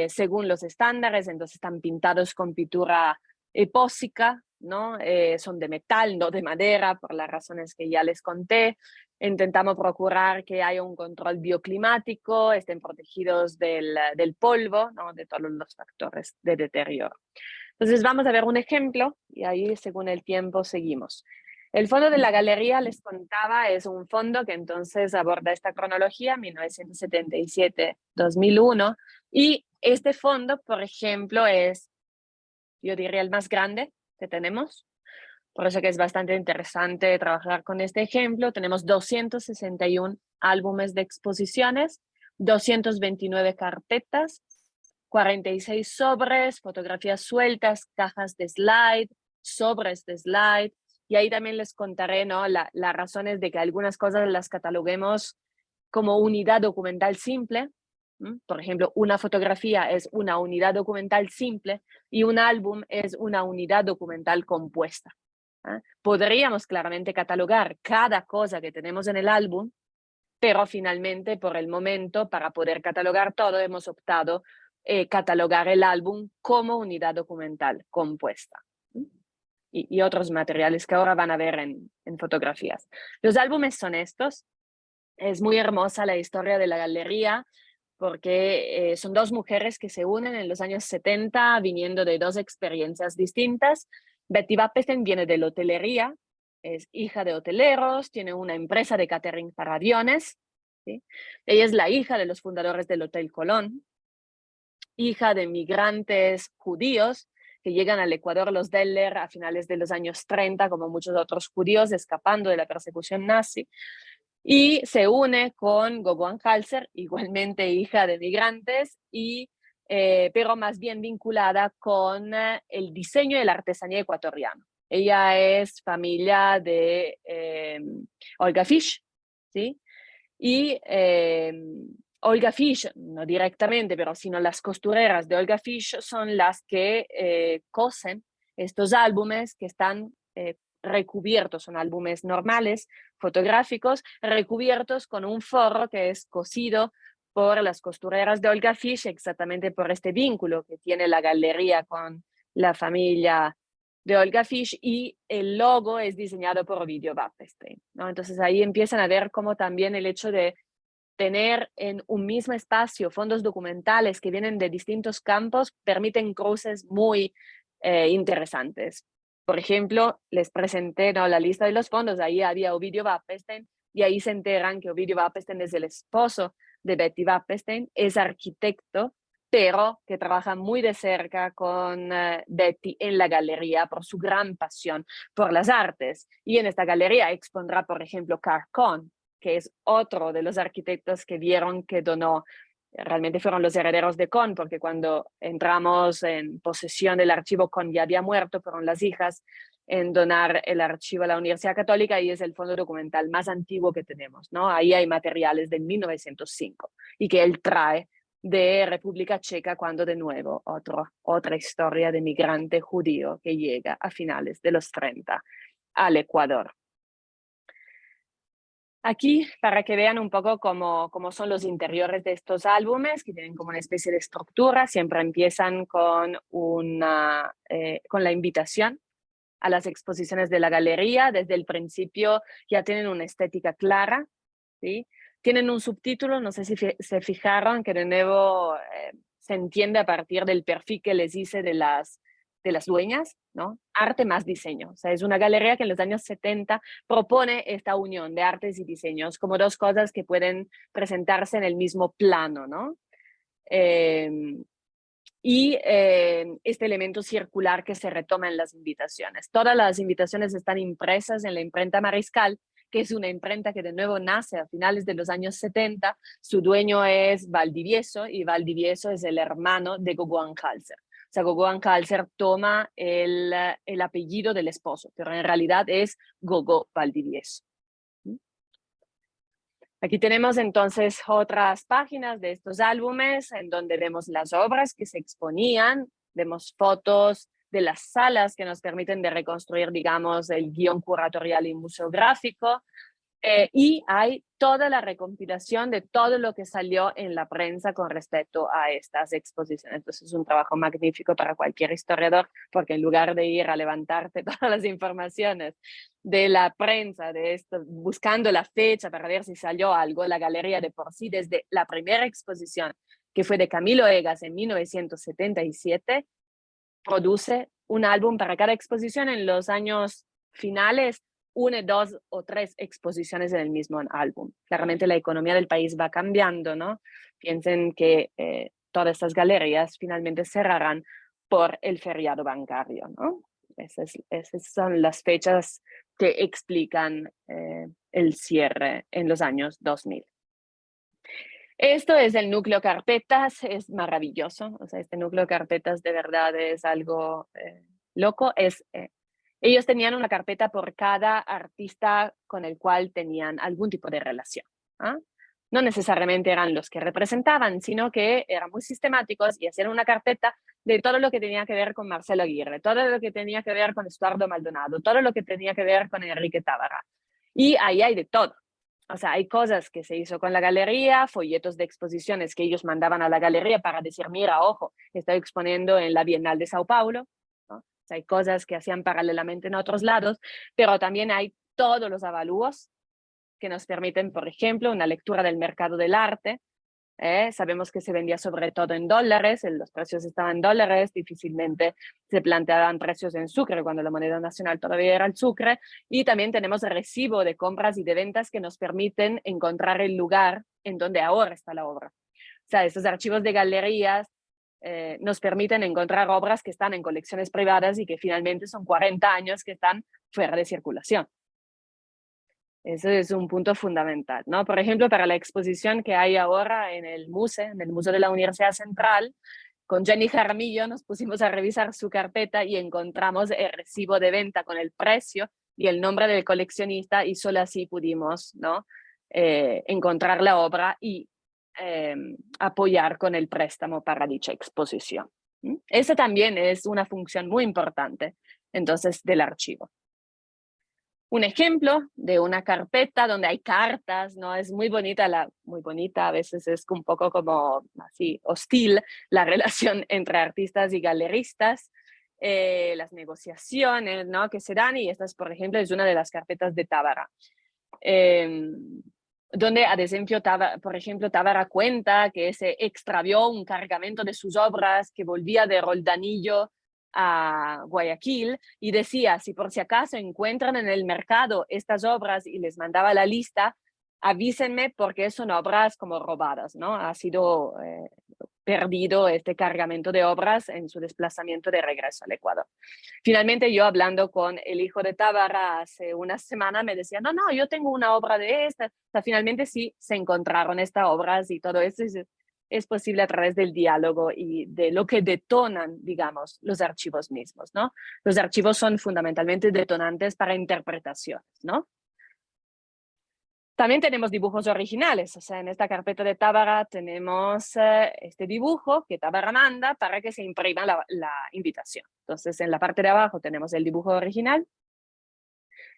según los estándares. Entonces están pintados con pintura epóxica, ¿no? Son de metal, no de madera, por las razones que ya les conté. Intentamos procurar que haya un control bioclimático, estén protegidos del polvo, ¿no?, de todos los factores de deterioro. Entonces vamos a ver un ejemplo y ahí, según el tiempo, seguimos. El fondo de la galería, les contaba, es un fondo que entonces aborda esta cronología, 1977-2001, y este fondo, por ejemplo, es, yo diría, el más grande que tenemos. Por eso que es bastante interesante trabajar con este ejemplo. Tenemos 261 álbumes de exposiciones, 229 carpetas, 46 sobres, fotografías sueltas, cajas de slide, sobres de slide. Y ahí también les contaré, ¿no?, las razones de que algunas cosas las cataloguemos como unidad documental simple. Por ejemplo, una fotografía es una unidad documental simple y un álbum es una unidad documental compuesta. Podríamos claramente catalogar cada cosa que tenemos en el álbum, pero finalmente, por el momento, para poder catalogar todo, hemos optado catalogar el álbum como unidad documental compuesta. Y otros materiales que ahora van a ver en fotografías. Los álbumes son estos. Es muy hermosa la historia de la galería, porque son dos mujeres que se unen en los años 70, viniendo de dos experiencias distintas. Betty Vapestein viene de la hotelería, es hija de hoteleros, tiene una empresa de catering para aviones, ¿sí? Ella es la hija de los fundadores del Hotel Colón, hija de migrantes judíos que llegan al Ecuador, los Deller, a finales de los años 30, como muchos otros judíos, escapando de la persecución nazi. Y se une con Gogo Anhalser, igualmente hija de migrantes, pero más bien vinculada con el diseño y la artesanía ecuatoriana. Ella es familia de Olga Fisch, ¿sí? Y Olga Fisch, no directamente, pero sino las costureras de Olga Fisch son las que cosen estos álbumes que están recubiertos, son álbumes normales, fotográficos, recubiertos con un forro que es cosido por las costureras de Olga Fisch, exactamente por este vínculo que tiene la galería con la familia de Olga Fisch, y el logo es diseñado por Ovidio Vapestein, ¿no? Entonces ahí empiezan a ver cómo también el hecho de tener en un mismo espacio fondos documentales que vienen de distintos campos permiten cruces muy interesantes. Por ejemplo, les presenté, ¿no?, la lista de los fondos. Ahí había Ovidio Vapestein, y ahí se enteran que Ovidio Vapestein es el esposo de Betty Vapestein, es arquitecto, pero que trabaja muy de cerca con Betty en la galería por su gran pasión por las artes. Y en esta galería expondrá, por ejemplo, Carl Cohn, que es otro de los arquitectos que vieron que donó. Realmente fueron los herederos de Cohn, porque cuando entramos en posesión del archivo, Cohn ya había muerto, fueron las hijas en donar el archivo a la Universidad Católica, y es el fondo documental más antiguo que tenemos, ¿no? Ahí hay materiales del 1905 y que él trae de República Checa, cuando de nuevo otra historia de migrante judío que llega a finales de los 30 al Ecuador. Aquí, para que vean un poco cómo son los interiores de estos álbumes, que tienen como una especie de estructura, siempre empiezan con la invitación a las exposiciones de la galería. Desde el principio ya tienen una estética clara, ¿sí? Tienen un subtítulo, no sé si se fijaron, que de nuevo se entiende a partir del perfil que les hice de las dueñas, ¿no? Arte más diseño. O sea, es una galería que en los años 70 propone esta unión de artes y diseños como dos cosas que pueden presentarse en el mismo plano, ¿no? Este elemento circular que se retoma en las invitaciones. Todas las invitaciones están impresas en la imprenta Mariscal, que es una imprenta que de nuevo nace a finales de los años 70. Su dueño es Valdivieso, y Valdivieso es el hermano de Gogo Anhalter. O sea, Gogo Anhalter toma el apellido del esposo, pero en realidad es Gogo Valdivieso. Aquí tenemos entonces otras páginas de estos álbumes en donde vemos las obras que se exponían, vemos fotos de las salas que nos permiten de reconstruir, digamos, el guión curatorial y museográfico, y hay toda la recompilación de todo lo que salió en la prensa con respecto a estas exposiciones. Entonces es un trabajo magnífico para cualquier historiador, porque en lugar de ir a levantarte todas las informaciones de la prensa, de esto, buscando la fecha para ver si salió algo, la galería de por sí, desde la primera exposición, que fue de Camilo Egas en 1977, produce un álbum para cada exposición. En los años finales, 1, 2 o 3 exposiciones en el mismo álbum. Claramente la economía del país va cambiando, ¿no? Piensen que todas estas galerías finalmente cerrarán por el feriado bancario, ¿no? Esas son las fechas que explican el cierre en los años 2000. Esto es el núcleo carpetas, es maravilloso. O sea, este núcleo carpetas de verdad es algo loco. Ellos tenían una carpeta por cada artista con el cual tenían algún tipo de relación. ¿Ah? No necesariamente eran los que representaban, sino que eran muy sistemáticos y hacían una carpeta de todo lo que tenía que ver con Marcelo Aguirre, todo lo que tenía que ver con Estuardo Maldonado, todo lo que tenía que ver con Enrique Tábara. Y ahí hay de todo. O sea, hay cosas que se hizo con la galería, folletos de exposiciones que ellos mandaban a la galería para decir, mira, ojo, estoy exponiendo en la Bienal de Sao Paulo. ¿No? O sea, hay cosas que hacían paralelamente en otros lados, pero también hay todos los avalúos que nos permiten, por ejemplo, una lectura del mercado del arte. Sabemos que se vendía sobre todo en dólares, los precios estaban en dólares, difícilmente se planteaban precios en sucre cuando la moneda nacional todavía era el sucre, y también tenemos recibo de compras y de ventas que nos permiten encontrar el lugar en donde ahora está la obra. O sea, estos archivos de galerías nos permiten encontrar obras que están en colecciones privadas y que finalmente son 40 años que están fuera de circulación. Eso es un punto fundamental, ¿no? Por ejemplo, para la exposición que hay ahora en el Museo de la Universidad Central, con Jenny Jaramillo nos pusimos a revisar su carpeta y encontramos el recibo de venta con el precio y el nombre del coleccionista, y solo así pudimos, ¿no? Encontrar la obra y apoyar con el préstamo para dicha exposición. Esa también es una función muy importante, entonces, del archivo. Un ejemplo de una carpeta donde hay cartas, ¿no? Es muy bonita, a veces es un poco como así hostil la relación entre artistas y galeristas, las negociaciones, ¿no? Que se dan, y esta, por ejemplo, es una de las carpetas de Tábara. Donde, por ejemplo, Tábara cuenta que se extravió un cargamento de sus obras que volvía de Roldanillo a Guayaquil, y decía, si por si acaso encuentran en el mercado estas obras, y les mandaba la lista, avísenme porque son obras como robadas, ¿no? Ha sido perdido este cargamento de obras en su desplazamiento de regreso al Ecuador. Finalmente, yo hablando con el hijo de Tábara hace una semana, me decía, no, yo tengo una obra de esta. O sea, finalmente sí se encontraron estas obras, y todo eso es posible a través del diálogo y de lo que detonan, digamos, los archivos mismos, ¿no? Los archivos son fundamentalmente detonantes para interpretaciones, ¿no? También tenemos dibujos originales. O sea, en esta carpeta de Tábara tenemos este dibujo que Tábara manda para que se imprima la invitación. Entonces, en la parte de abajo tenemos el dibujo original,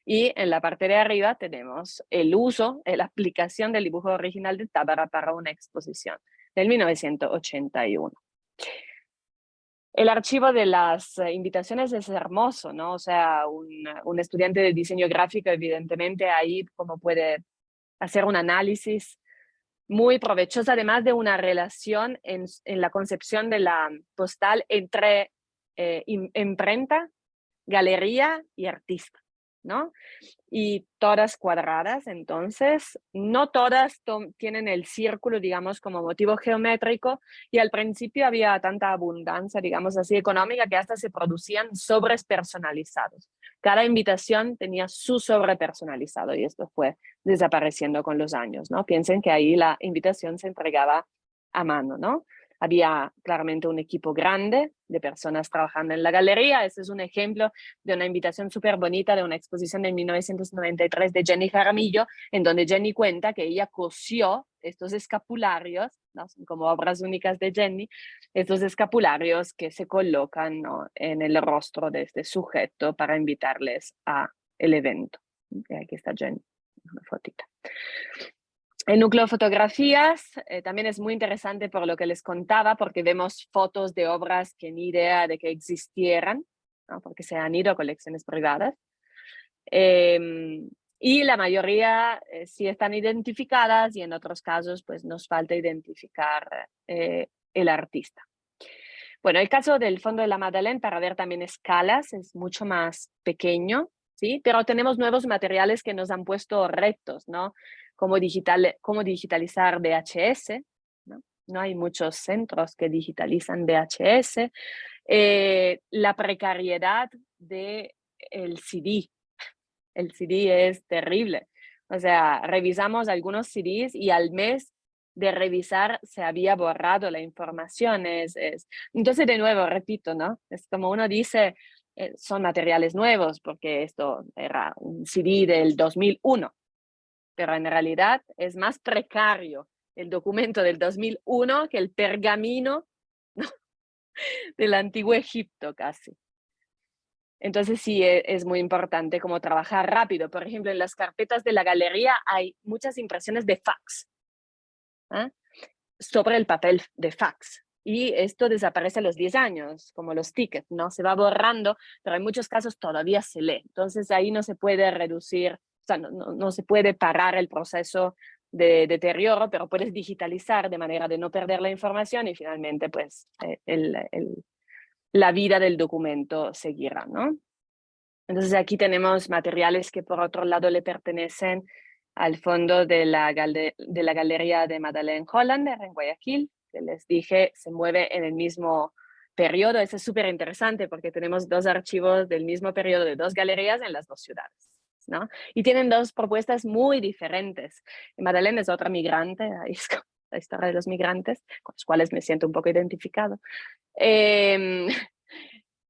y en la parte de arriba tenemos el uso, la aplicación del dibujo original de Tábara para una exposición del 1981. El archivo de las invitaciones es hermoso, ¿no? O sea, un estudiante de diseño gráfico, evidentemente, ahí como puede hacer un análisis muy provechoso, además de una relación en la concepción de la postal entre imprenta, galería y artista. ¿no? Y todas cuadradas, entonces, no todas tienen el círculo, digamos, como motivo geométrico, y al principio había tanta abundancia, digamos así, económica, que hasta se producían sobres personalizados. Cada invitación tenía su sobre personalizado, y esto fue desapareciendo con los años, ¿no? Piensen que ahí la invitación se entregaba a mano, ¿no? Había claramente un equipo grande de personas trabajando en la galería. Este es un ejemplo de una invitación súper bonita de una exposición de 1993 de Jenny Jaramillo, en donde Jenny cuenta que ella cosió estos escapularios, ¿no? Son como obras únicas de Jenny, estos escapularios que se colocan, ¿no?, en el rostro de este sujeto para invitarles a el evento. Y aquí está Jenny, una fotita. El núcleo de fotografías también es muy interesante por lo que les contaba, porque vemos fotos de obras que ni idea de que existieran, ¿no?, porque se han ido a colecciones privadas. Y la mayoría sí están identificadas, y en otros casos pues nos falta identificar el artista. Bueno, el caso del Fondo de la Madeleine, para ver también escalas, es mucho más pequeño, ¿sí? Pero tenemos nuevos materiales que nos han puesto retos, ¿no? Cómo digitalizar VHS, ¿no? No hay muchos centros que digitalizan VHS. La precariedad del CD. El CD es terrible. O sea, revisamos algunos CDs y al mes de revisar se había borrado la información. Entonces, de nuevo, repito, ¿no? Es como uno dice, son materiales nuevos, porque esto era un CD del 2001, pero en realidad es más precario el documento del 2001 que el pergamino, ¿no?, del antiguo Egipto casi. Entonces sí, es muy importante como trabajar rápido. Por ejemplo, en las carpetas de la galería hay muchas impresiones de fax, ¿eh?, sobre el papel de fax. Y esto desaparece a los 10 años, como los tickets, ¿no? Se va borrando, pero en muchos casos todavía se lee. Entonces ahí no se puede reducir, o sea, no se puede parar el proceso de deterioro, pero puedes digitalizar de manera de no perder la información, y finalmente pues la vida del documento seguirá, ¿no? Entonces aquí tenemos materiales que por otro lado le pertenecen al fondo de la Galería de Madeleine Hollander en Guayaquil, que les dije se mueve en el mismo periodo. Eso es súper interesante porque tenemos dos archivos del mismo periodo de dos galerías en las dos ciudades, ¿no? Y tienen dos propuestas muy diferentes. Madeleine es otra migrante, ahí es la historia de los migrantes, con los cuales me siento un poco identificado.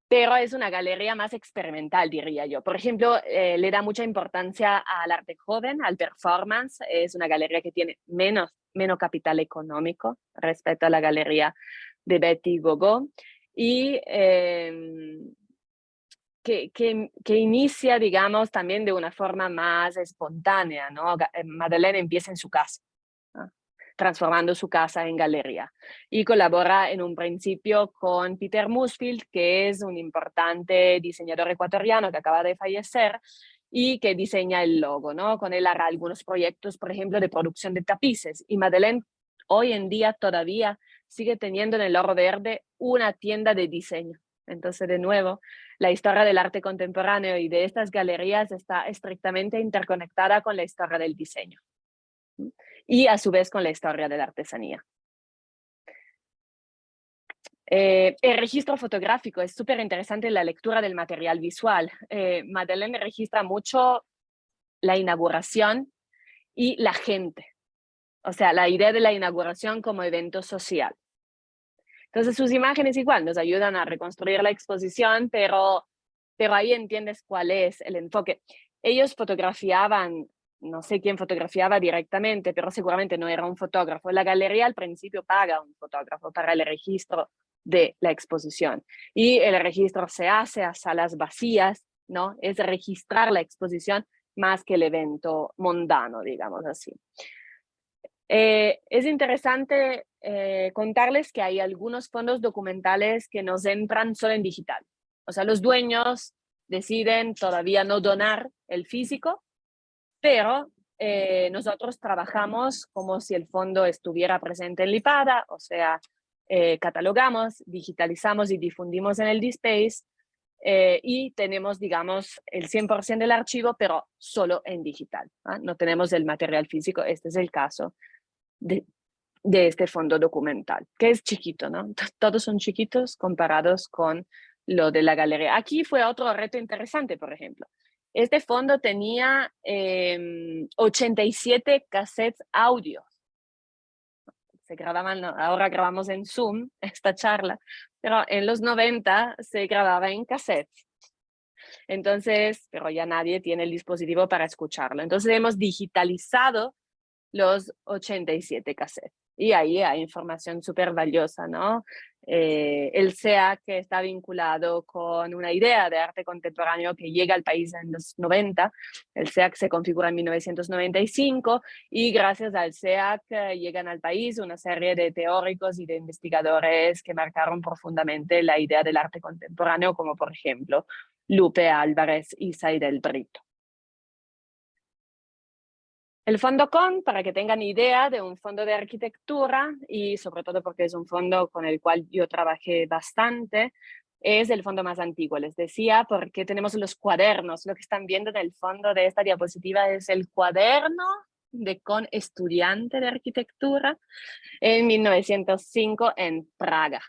Pero es una galería más experimental, diría yo. Por ejemplo, le da mucha importancia al arte joven, al performance. Es una galería que tiene menos capital económico respecto a la galería de Betty Gogó, y que inicia, digamos, también de una forma más espontánea, ¿no? Madeleine empieza en su casa, ¿no?, transformando su casa en galería, y colabora en un principio con Peter Musfield, que es un importante diseñador ecuatoriano que acaba de fallecer y que diseña el logo, ¿no? Con él hará algunos proyectos, por ejemplo, de producción de tapices, y Madeleine hoy en día todavía sigue teniendo en el Oro Verde una tienda de diseño. Entonces, de nuevo, la historia del arte contemporáneo y de estas galerías está estrictamente interconectada con la historia del diseño, ¿sí?, y a su vez con la historia de la artesanía. El registro fotográfico es súper interesante, la lectura del material visual. Madeleine registra mucho la inauguración y la gente, o sea, la idea de la inauguración como evento social. Entonces sus imágenes igual nos ayudan a reconstruir la exposición, pero ahí entiendes cuál es el enfoque. Ellos fotografiaban, no sé quién fotografiaba directamente, pero seguramente no era un fotógrafo. La galería al principio paga un fotógrafo para el registro de la exposición, y el registro se hace a salas vacías, ¿no? Es registrar la exposición más que el evento mundano, digamos así. Es interesante contarles que hay algunos fondos documentales que nos entran solo en digital. O sea, los dueños deciden todavía no donar el físico, pero nosotros trabajamos como si el fondo estuviera presente en Lipada, o sea, catalogamos, digitalizamos y difundimos en el DSpace y tenemos, digamos, el 100% del archivo, pero solo en digital. No tenemos el material físico. Este es el caso de este fondo documental, que es chiquito, ¿no? Todos son chiquitos comparados con lo de la galería. Aquí fue otro reto interesante, por ejemplo. Este fondo tenía 87 cassettes audio. Se grababan, ahora grabamos en Zoom esta charla, pero en los 90 se grababa en cassettes. Entonces, pero ya nadie tiene el dispositivo para escucharlo. Entonces hemos digitalizado los 87 cassettes. Y ahí hay información súper valiosa, ¿no? El SEAC está vinculado con una idea de arte contemporáneo que llega al país en los 90. El SEAC se configura en 1995 y gracias al SEAC llegan al país una serie de teóricos y de investigadores que marcaron profundamente la idea del arte contemporáneo, como por ejemplo Lupe Álvarez y Saidel Brito. El fondo CON, para que tengan idea de un fondo de arquitectura, y sobre todo porque es un fondo con el cual yo trabajé bastante, es el fondo más antiguo. Les decía, porque tenemos los cuadernos. Lo que están viendo en el fondo de esta diapositiva es el cuaderno de CON estudiante de arquitectura en 1905 en Praga.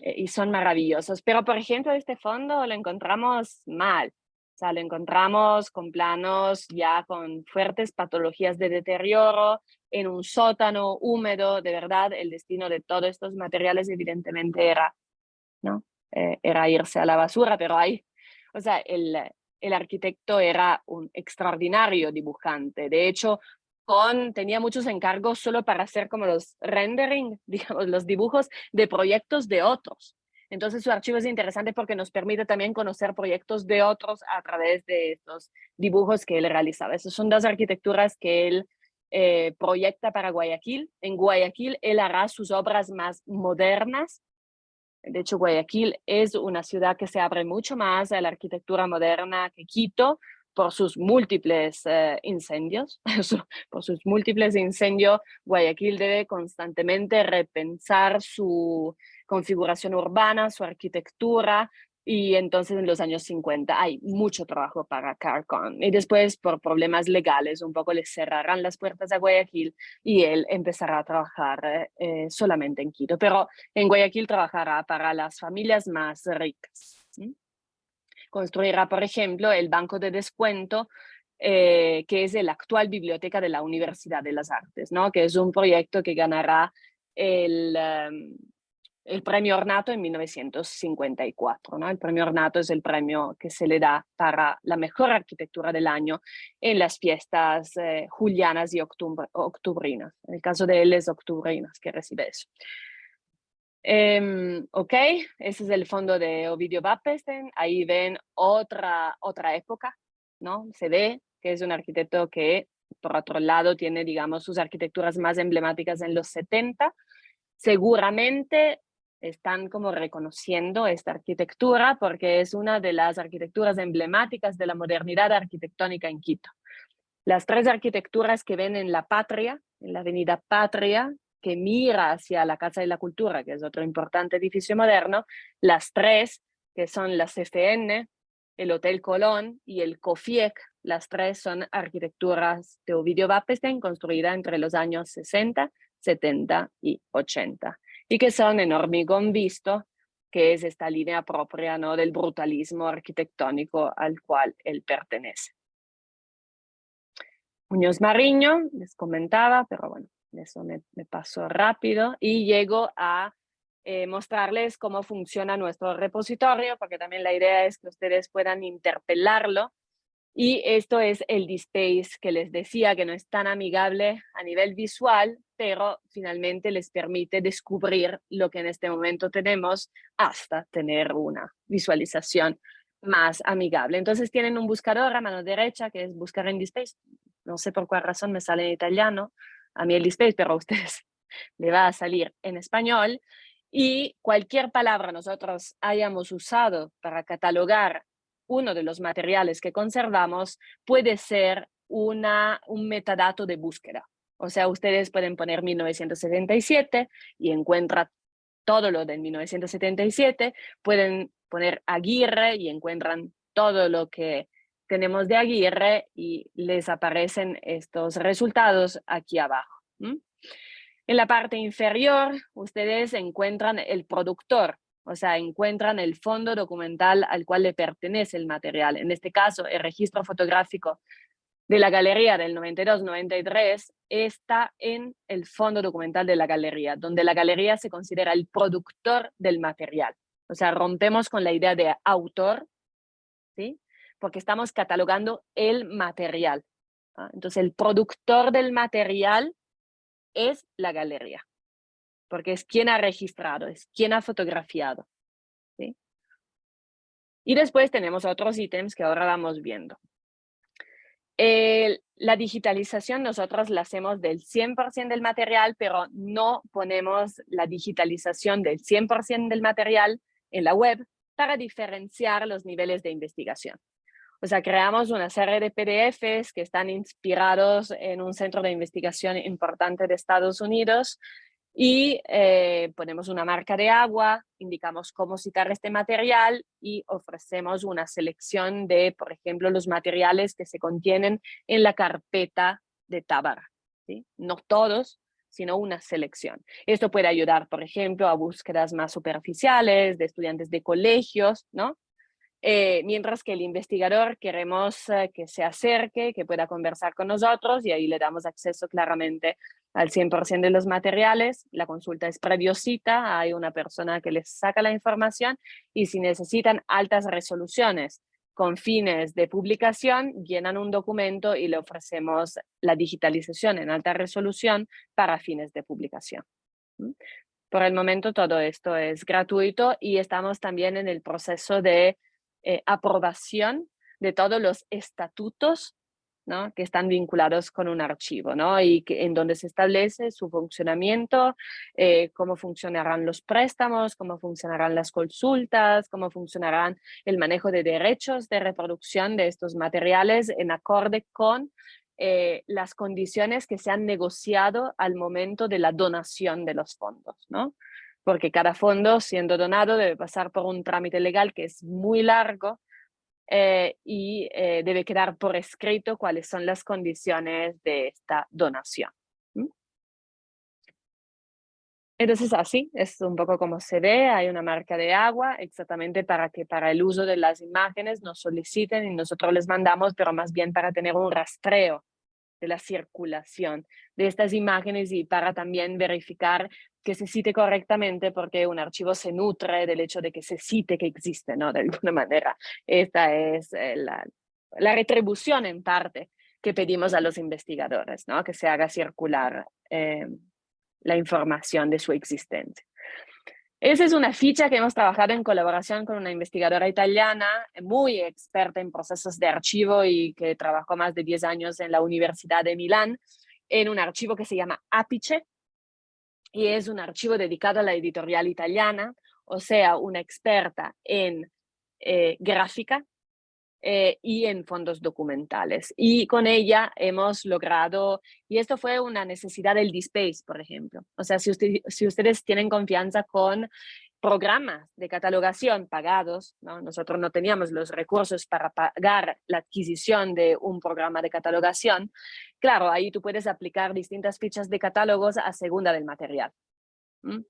Y son maravillosos. Pero, por ejemplo, este fondo lo encontramos mal. O sea, lo encontramos con planos ya con fuertes patologías de deterioro, en un sótano húmedo. De verdad, el destino de todos estos materiales evidentemente era, ¿no? Era irse a la basura, pero hay, o sea, el arquitecto era un extraordinario dibujante. De hecho, tenía muchos encargos solo para hacer como los rendering, digamos, los dibujos de proyectos de otros. Entonces su archivo es interesante porque nos permite también conocer proyectos de otros a través de estos dibujos que él realizaba. Esas son dos arquitecturas que él proyecta para Guayaquil. En Guayaquil él hará sus obras más modernas. De hecho, Guayaquil es una ciudad que se abre mucho más a la arquitectura moderna que Quito por sus múltiples incendios. Por sus múltiples incendios, Guayaquil debe constantemente repensar su configuración urbana, su arquitectura, y entonces en los años 50 hay mucho trabajo para Carcon. Y después, por problemas legales, un poco le cerrarán las puertas a Guayaquil y él empezará a trabajar solamente en Quito. Pero en Guayaquil trabajará para las familias más ricas. Construirá, por ejemplo, el Banco de Descuento, que es la actual biblioteca de la Universidad de las Artes, ¿no? Que es un proyecto que ganará el premio Ornato en 1954, ¿no? El premio Ornato es el premio que se le da para la mejor arquitectura del año en las fiestas julianas y octubrinas. En el caso de él es octubrinas que recibe eso. Ok, ese es el fondo de Ovidio Bappesten. Ahí ven otra época, ¿no? Se ve que es un arquitecto que, por otro lado, tiene, digamos, sus arquitecturas más emblemáticas en los 70. Seguramente están como reconociendo esta arquitectura porque es una de las arquitecturas emblemáticas de la modernidad arquitectónica en Quito. Las tres arquitecturas que ven en La Patria, en la avenida Patria, que mira hacia la Casa de la Cultura, que es otro importante edificio moderno, las tres, que son la CFN, el Hotel Colón y el COFIEC, las tres son arquitecturas de Ovidio Bappesten, construidas entre los años 60, 70 y 80, y que son en hormigón visto, que es esta línea propia, ¿no?, del brutalismo arquitectónico al cual él pertenece. Muñoz Mariño, les comentaba, pero bueno, eso me paso rápido y llego a mostrarles cómo funciona nuestro repositorio, porque también la idea es que ustedes puedan interpelarlo. Y esto es el DSpace que les decía, que no es tan amigable a nivel visual, pero finalmente les permite descubrir lo que en este momento tenemos hasta tener una visualización más amigable. Entonces tienen un buscador a mano derecha que es buscar en DSpace. No sé por cuál razón me sale en italiano a mí el DSpace, pero a ustedes le va a salir en español. Y cualquier palabra nosotros hayamos usado para catalogar uno de los materiales que conservamos puede ser un metadato de búsqueda. O sea, ustedes pueden poner 1977 y encuentran todo lo de 1977. Pueden poner Aguirre y encuentran todo lo que tenemos de Aguirre y les aparecen estos resultados aquí abajo. En la parte inferior, ustedes encuentran el productor, o sea, encuentran el fondo documental al cual le pertenece el material. En este caso, el registro fotográfico de la galería del 92-93 está en el fondo documental de la galería, donde la galería se considera el productor del material. O sea, rompemos con la idea de autor, ¿sí? Porque estamos catalogando el material. ¿Ah? Entonces, el productor del material es la galería, porque es quien ha registrado, es quien ha fotografiado, ¿sí? Y después tenemos otros ítems que ahora vamos viendo. La digitalización nosotros la hacemos del 100% del material, pero no ponemos la digitalización del 100% del material en la web para diferenciar los niveles de investigación. O sea, creamos una serie de PDFs que están inspirados en un centro de investigación importante de Estados Unidos y ponemos una marca de agua, indicamos cómo citar este material y ofrecemos una selección de, por ejemplo, los materiales que se contienen en la carpeta de Tábara, ¿sí? No todos, sino una selección. Esto puede ayudar, por ejemplo, a búsquedas más superficiales de estudiantes de colegios, ¿no? Mientras que el investigador queremos que se acerque, que pueda conversar con nosotros y ahí le damos acceso claramente al 100% de los materiales. La consulta es previo cita, hay una persona que les saca la información y si necesitan altas resoluciones con fines de publicación, llenan un documento y le ofrecemos la digitalización en alta resolución para fines de publicación. Por el momento todo esto es gratuito y estamos también en el proceso de aprobación de todos los estatutos, ¿no? Que están vinculados con un archivo, ¿no? Y en donde se establece su funcionamiento, cómo funcionarán los préstamos, cómo funcionarán las consultas, cómo funcionarán el manejo de derechos de reproducción de estos materiales en acorde con las condiciones que se han negociado al momento de la donación de los fondos, ¿no? Porque cada fondo, siendo donado, debe pasar por un trámite legal que es muy largo y debe quedar por escrito cuáles son las condiciones de esta donación. Entonces así es un poco como se ve, hay una marca de agua exactamente para que para el uso de las imágenes nos soliciten y nosotros les mandamos, pero más bien para tener un rastreo de la circulación de estas imágenes y para también verificar que se cite correctamente porque un archivo se nutre del hecho de que se cite que existe, ¿no? De alguna manera. Esta es la retribución en parte que pedimos a los investigadores, ¿no? Que se haga circular la información de su existencia. Esa es una ficha que hemos trabajado en colaboración con una investigadora italiana muy experta en procesos de archivo y que trabajó más de 10 años en la Universidad de Milán en un archivo que se llama Apice y es un archivo dedicado a la editorial italiana, o sea, una experta en gráfica y en fondos documentales. Y con ella hemos logrado, y esto fue una necesidad del DSpace, por ejemplo. O sea, si ustedes tienen confianza con programas de catalogación pagados, ¿no? Nosotros no teníamos los recursos para pagar la adquisición de un programa de catalogación. Claro, ahí tú puedes aplicar distintas fichas de catálogos a segunda del material.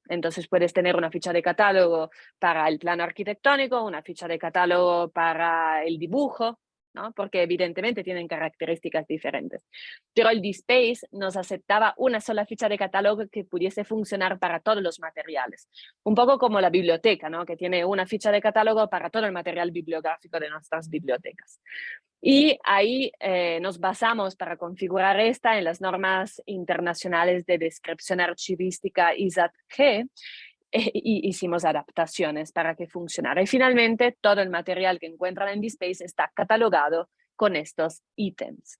Entonces puedes tener una ficha de catálogo para el plano arquitectónico, una ficha de catálogo para el dibujo, ¿no? Porque evidentemente tienen características diferentes. Pero el DSpace nos aceptaba una sola ficha de catálogo que pudiese funcionar para todos los materiales. Un poco como la biblioteca, ¿no? Que tiene una ficha de catálogo para todo el material bibliográfico de nuestras bibliotecas. Y ahí nos basamos para configurar esta en las normas internacionales de descripción archivística ISAT-G y hicimos adaptaciones para que funcionara. Y finalmente, todo el material que encuentran en DSpace está catalogado con estos ítems.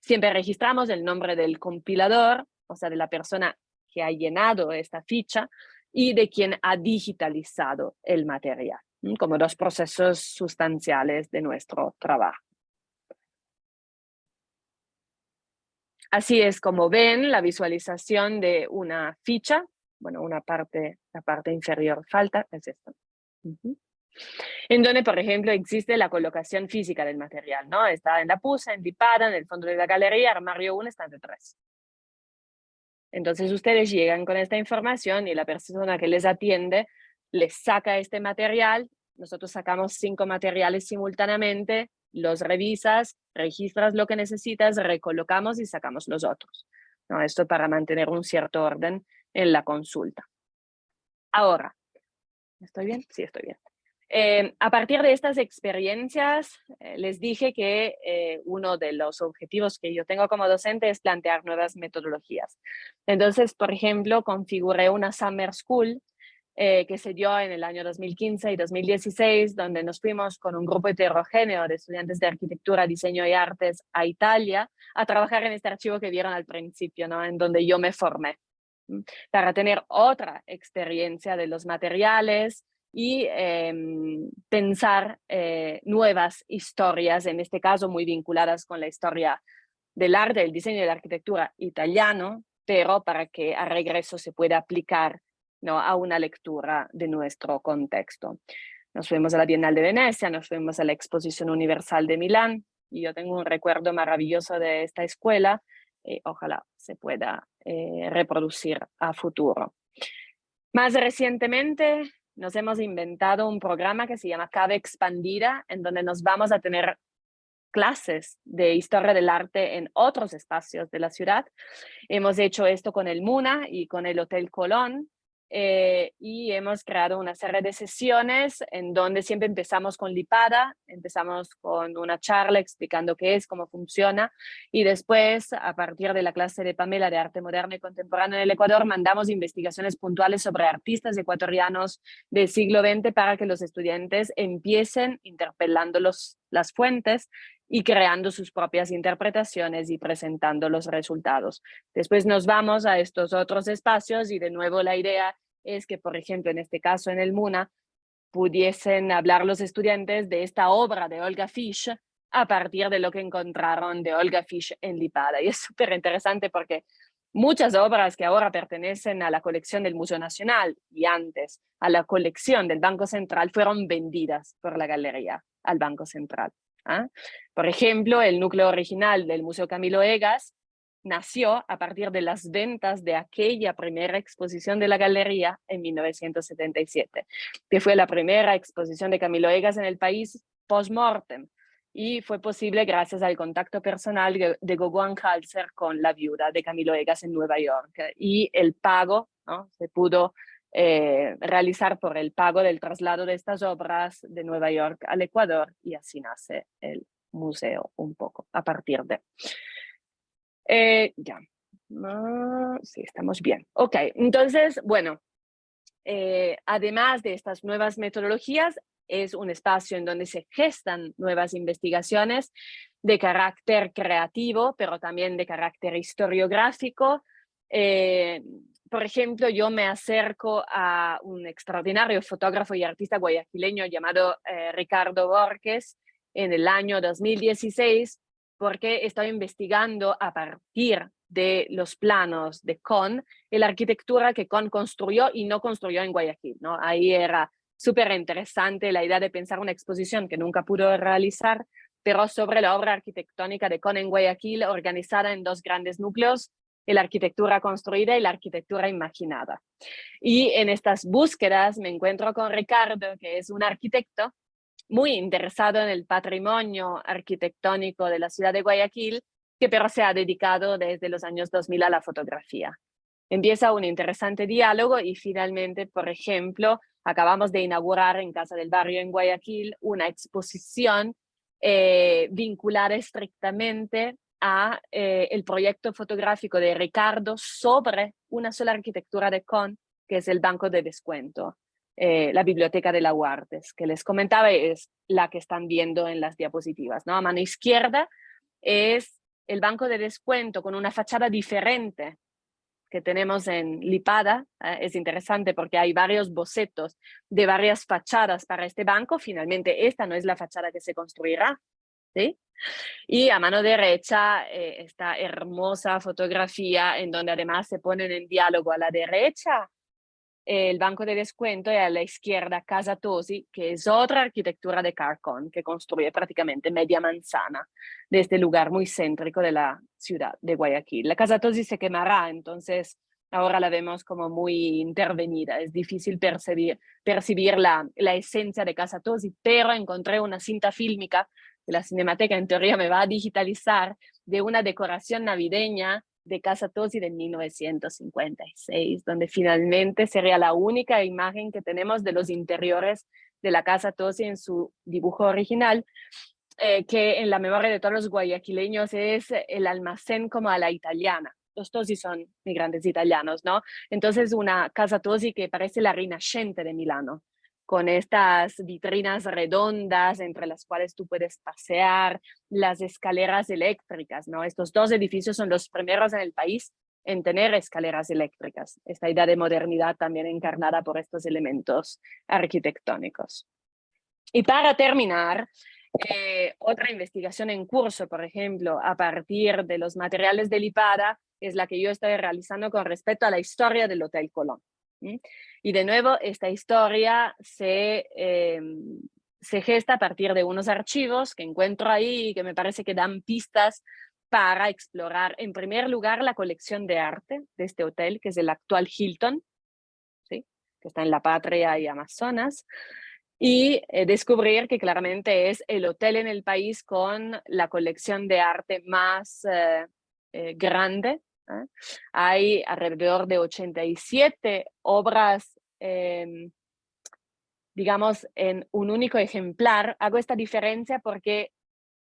Siempre registramos el nombre del compilador, o sea, de la persona que ha llenado esta ficha y de quien ha digitalizado el material, como dos procesos sustanciales de nuestro trabajo. Así es como ven la visualización de una ficha. Bueno, la parte inferior falta, es esta. en donde, por ejemplo, existe la colocación física del material, ¿no? Está en la pusa, en lipada, en el fondo de la galería, armario 1, estante 3. Entonces ustedes llegan con esta información y la persona que les atiende les saca este material. Nosotros sacamos 5 materiales simultáneamente, los revisas, registras lo que necesitas, recolocamos y sacamos los otros, ¿no? Esto para mantener un cierto orden en la consulta. Ahora, ¿estoy bien? Sí, estoy bien. A partir de estas experiencias, les dije que uno de los objetivos que yo tengo como docente es plantear nuevas metodologías. Entonces, por ejemplo, configuré una Summer School que se dio en el año 2015 y 2016, donde nos fuimos con un grupo heterogéneo de estudiantes de arquitectura, diseño y artes a Italia a trabajar en este archivo que vieron al principio, ¿no? En donde yo me formé, para tener otra experiencia de los materiales y pensar nuevas historias, en este caso muy vinculadas con la historia del arte, del diseño y de la arquitectura italiano, pero para que a regreso se pueda aplicar, ¿no?, a una lectura de nuestro contexto. Nos fuimos a la Bienal de Venecia, nos fuimos a la Exposición Universal de Milán, y yo tengo un recuerdo maravilloso de esta escuela, y ojalá se pueda reproducir a futuro. Más recientemente nos hemos inventado un programa que se llama Cave Expandida, en donde nos vamos a tener clases de historia del arte en otros espacios de la ciudad. Hemos hecho esto con el MUNA y con el Hotel Colón, y hemos creado una serie de sesiones en donde siempre empezamos con Lipada, empezamos con una charla explicando qué es, cómo funciona, y después, a partir de la clase de Pamela de Arte Moderno y Contemporáneo en el Ecuador, mandamos investigaciones puntuales sobre artistas ecuatorianos del siglo XX para que los estudiantes empiecen interpelando las fuentes y creando sus propias interpretaciones y presentando los resultados. Después nos vamos a estos otros espacios y de nuevo la idea es que, por ejemplo, en este caso en el MUNA, pudiesen hablar los estudiantes de esta obra de Olga Fisch a partir de lo que encontraron de Olga Fisch en Lipada. Y es súper interesante porque muchas obras que ahora pertenecen a la colección del Museo Nacional y antes a la colección del Banco Central fueron vendidas por la galería al Banco Central. Por ejemplo, el núcleo original del Museo Camilo Egas nació a partir de las ventas de aquella primera exposición de la galería en 1977, que fue la primera exposición de Camilo Egas en el país post-mortem, y fue posible gracias al contacto personal de Gogo Anhalter con la viuda de Camilo Egas en Nueva York, y el pago, ¿no?, se pudo realizar por el pago del traslado de estas obras de Nueva York al Ecuador, y así nace el museo un poco a partir de... ya. Sí, estamos bien. Ok, entonces, bueno, además de estas nuevas metodologías, es un espacio en donde se gestan nuevas investigaciones de carácter creativo, pero también de carácter historiográfico. Por ejemplo, yo me acerco a un extraordinario fotógrafo y artista guayaquileño llamado Ricardo Borges en el año 2016, porque estaba investigando a partir de los planos de Kohn, la arquitectura que Kohn construyó y no construyó en Guayaquil, ¿no? Ahí era súper interesante la idea de pensar una exposición que nunca pudo realizar, pero sobre la obra arquitectónica de Kohn en Guayaquil, organizada en 2 grandes núcleos, la arquitectura construida y la arquitectura imaginada. Y en estas búsquedas me encuentro con Ricardo, que es un arquitecto muy interesado en el patrimonio arquitectónico de la ciudad de Guayaquil, que pero se ha dedicado desde los años 2000 a la fotografía. Empieza un interesante diálogo y finalmente, por ejemplo, acabamos de inaugurar en Casa del Barrio en Guayaquil una exposición vinculada estrictamente a el proyecto fotográfico de Ricardo sobre una sola arquitectura de Kohn, que es el Banco de Descuento, la Biblioteca de la Huartes, que les comentaba, es la que están viendo en las diapositivas, ¿no? A mano izquierda es el Banco de Descuento con una fachada diferente que tenemos en Lipada. Es interesante porque hay varios bocetos de varias fachadas para este banco. Finalmente esta no es la fachada que se construirá, ¿sí? Y a mano derecha esta hermosa fotografía en donde además se ponen en diálogo a la derecha el Banco de Descuento y a la izquierda Casa Tosi, que es otra arquitectura de Carcón, que construye prácticamente media manzana de este lugar muy céntrico de la ciudad de Guayaquil. La Casa Tosi se quemará, entonces ahora la vemos como muy intervenida. Es difícil percibir la esencia de Casa Tosi, pero encontré una cinta fílmica que la Cinemateca en teoría me va a digitalizar de una decoración navideña de Casa Tosi de 1956, donde finalmente sería la única imagen que tenemos de los interiores de la Casa Tosi en su dibujo original, que en la memoria de todos los guayaquileños es el almacén como a la italiana. Los Tosi son migrantes italianos, ¿no? Entonces una Casa Tosi que parece la Rinascente de Milano, con estas vitrinas redondas entre las cuales tú puedes pasear, las escaleras eléctricas, ¿no? Estos dos edificios son los primeros en el país en tener escaleras eléctricas. Esta idea de modernidad también encarnada por estos elementos arquitectónicos. Y para terminar, otra investigación en curso, por ejemplo, a partir de los materiales de Lipada, es la que yo estoy realizando con respecto a la historia del Hotel Colón. Y de nuevo, esta historia se gesta a partir de unos archivos que encuentro ahí y que me parece que dan pistas para explorar, en primer lugar, la colección de arte de este hotel, que es el actual Hilton, ¿sí? Que está en La Patria y Amazonas, y descubrir que claramente es el hotel en el país con la colección de arte más grande. Hay alrededor de 87 obras, digamos, en un único ejemplar. Hago esta diferencia porque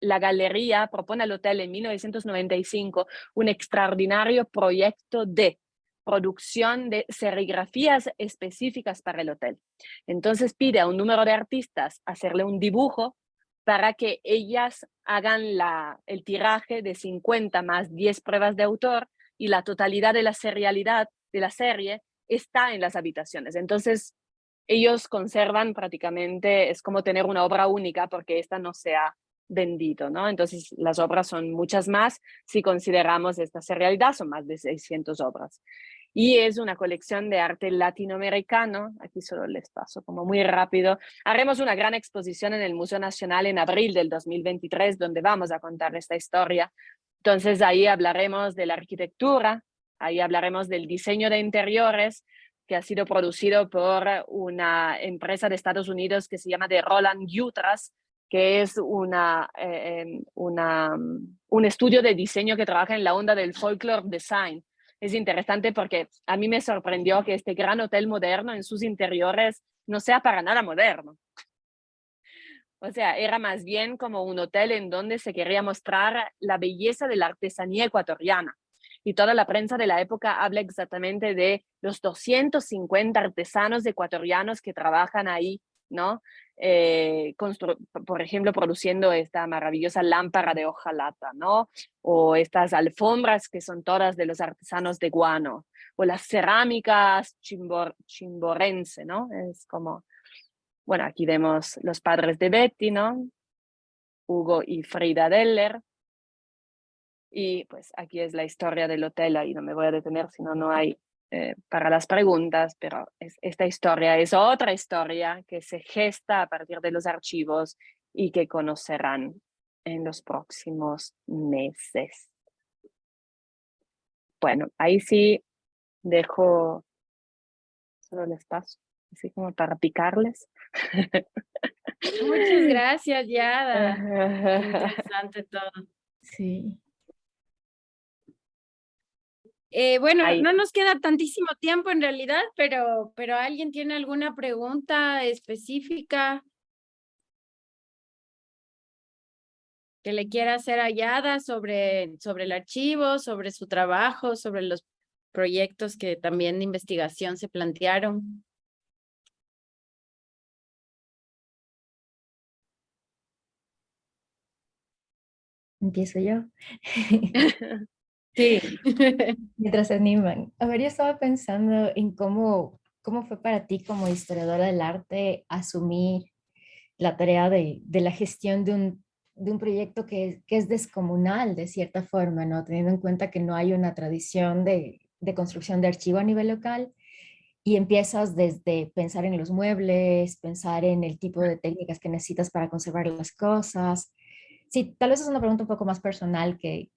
la galería propone al hotel en 1995 un extraordinario proyecto de producción de serigrafías específicas para el hotel. Entonces pide a un número de artistas hacerle un dibujo para que ellas hagan el tiraje de 50 más 10 pruebas de autor, y la totalidad de la serialidad de la serie está en las habitaciones. Entonces, ellos conservan prácticamente, es como tener una obra única porque esta no se ha vendido, ¿no? Entonces, las obras son muchas más. Si consideramos esta serialidad, son más de 600 obras. Y es una colección de arte latinoamericano. Aquí solo les paso como muy rápido. Haremos una gran exposición en el Museo Nacional en abril del 2023, donde vamos a contar esta historia. Entonces ahí hablaremos de la arquitectura, ahí hablaremos del diseño de interiores, que ha sido producido por una empresa de Estados Unidos que se llama de Roland Jutras, que es un estudio de diseño que trabaja en la onda del folklore design. Es interesante porque a mí me sorprendió que este gran hotel moderno en sus interiores no sea para nada moderno. O sea, era más bien como un hotel en donde se quería mostrar la belleza de la artesanía ecuatoriana. Y toda la prensa de la época habla exactamente de los 250 artesanos ecuatorianos que trabajan ahí, ¿no? Por ejemplo, produciendo esta maravillosa lámpara de hojalata, ¿no? O estas alfombras que son todas de los artesanos de Guano, o las cerámicas chimborense, ¿no? Es como... Bueno, aquí vemos los padres de Betty, ¿no? Hugo y Frida Deller. Y pues aquí es la historia del hotel, ahí no me voy a detener, si no, no hay para las preguntas, pero esta historia es otra historia que se gesta a partir de los archivos y que conocerán en los próximos meses. Bueno, ahí sí dejo solo el espacio, así como para picarles. Muchas gracias, Yada. Interesante todo. Sí. Bueno, Ahí. no nos queda tantísimo tiempo en realidad, pero ¿alguien tiene alguna pregunta específica que le quiera hacer a Yada sobre el archivo, sobre su trabajo, sobre los proyectos que también de investigación se plantearon? Empiezo yo. Sí. Mientras se animan. A ver, yo estaba pensando en cómo fue para ti como historiadora del arte asumir la tarea de la gestión de un proyecto que es descomunal de cierta forma, ¿no? Teniendo en cuenta que no hay una tradición de construcción de archivo a nivel local y empiezas desde pensar en los muebles, pensar en el tipo de técnicas que necesitas para conservar las cosas. Sí, tal vez es una pregunta un poco más personal que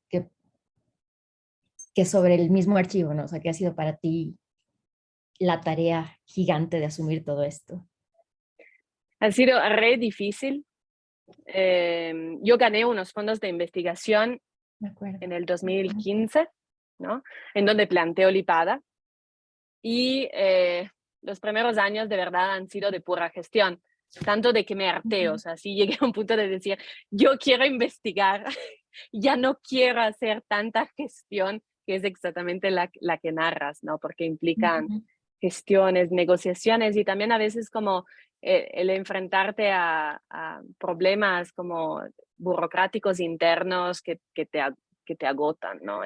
sobre el mismo archivo, ¿no? O sea, ¿qué ha sido para ti la tarea gigante de asumir todo esto? Ha sido re difícil. Yo gané unos fondos de investigación Me acuerdo. en el 2015, ¿no? En donde planteo Lipada. Y los primeros años de verdad han sido de pura gestión, tanto de que me harté, o sea, sí llegué a un punto de decir, yo quiero investigar, ya no quiero hacer tanta gestión, que es exactamente la que narras, ¿no? Porque implican gestiones, negociaciones y también a veces como el enfrentarte a problemas como burocráticos internos que te agotan, ¿no?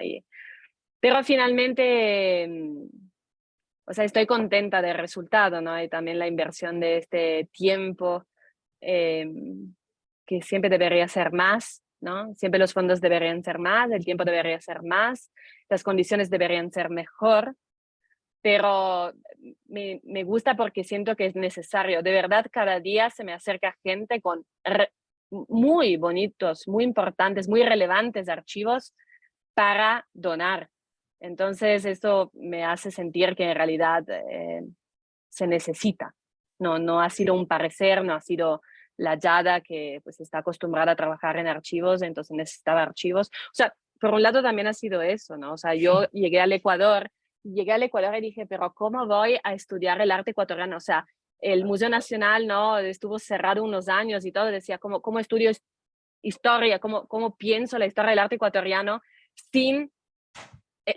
Pero finalmente, o sea, estoy contenta del resultado, ¿no? Y también la inversión de este tiempo, que siempre debería ser más, ¿no? Siempre los fondos deberían ser más, el tiempo debería ser más, las condiciones deberían ser mejor, pero me gusta porque siento que es necesario. De verdad, cada día se me acerca gente con muy bonitos, muy importantes, muy relevantes archivos para donar. Entonces, esto me hace sentir que en realidad se necesita. No ha sido un parecer, no ha sido la Yada que pues está acostumbrada a trabajar en archivos, entonces necesitaba archivos. O sea, por un lado también ha sido eso, ¿no? O sea, yo llegué al Ecuador y dije, pero ¿cómo voy a estudiar el arte ecuatoriano? O sea, el Museo Nacional, ¿no? Estuvo cerrado unos años y todo, decía, ¿cómo estudio historia? ¿Cómo pienso la historia del arte ecuatoriano sin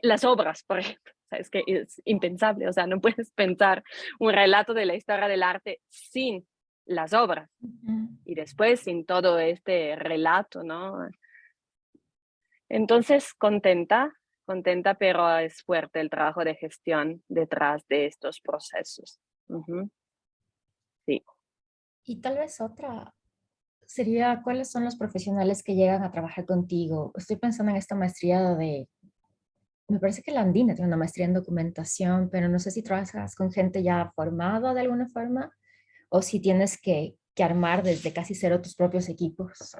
las obras, por ejemplo? O sea, es que es impensable, o sea, no puedes pensar un relato de la historia del arte sin las obras y después sin todo este relato, ¿no? Entonces, contenta, pero es fuerte el trabajo de gestión detrás de estos procesos. Sí. Y tal vez otra sería, ¿cuáles son los profesionales que llegan a trabajar contigo? Estoy pensando en esta maestría me parece que la Andina tiene una maestría en documentación, pero no sé si trabajas con gente ya formada de alguna forma o si tienes que armar desde casi cero tus propios equipos.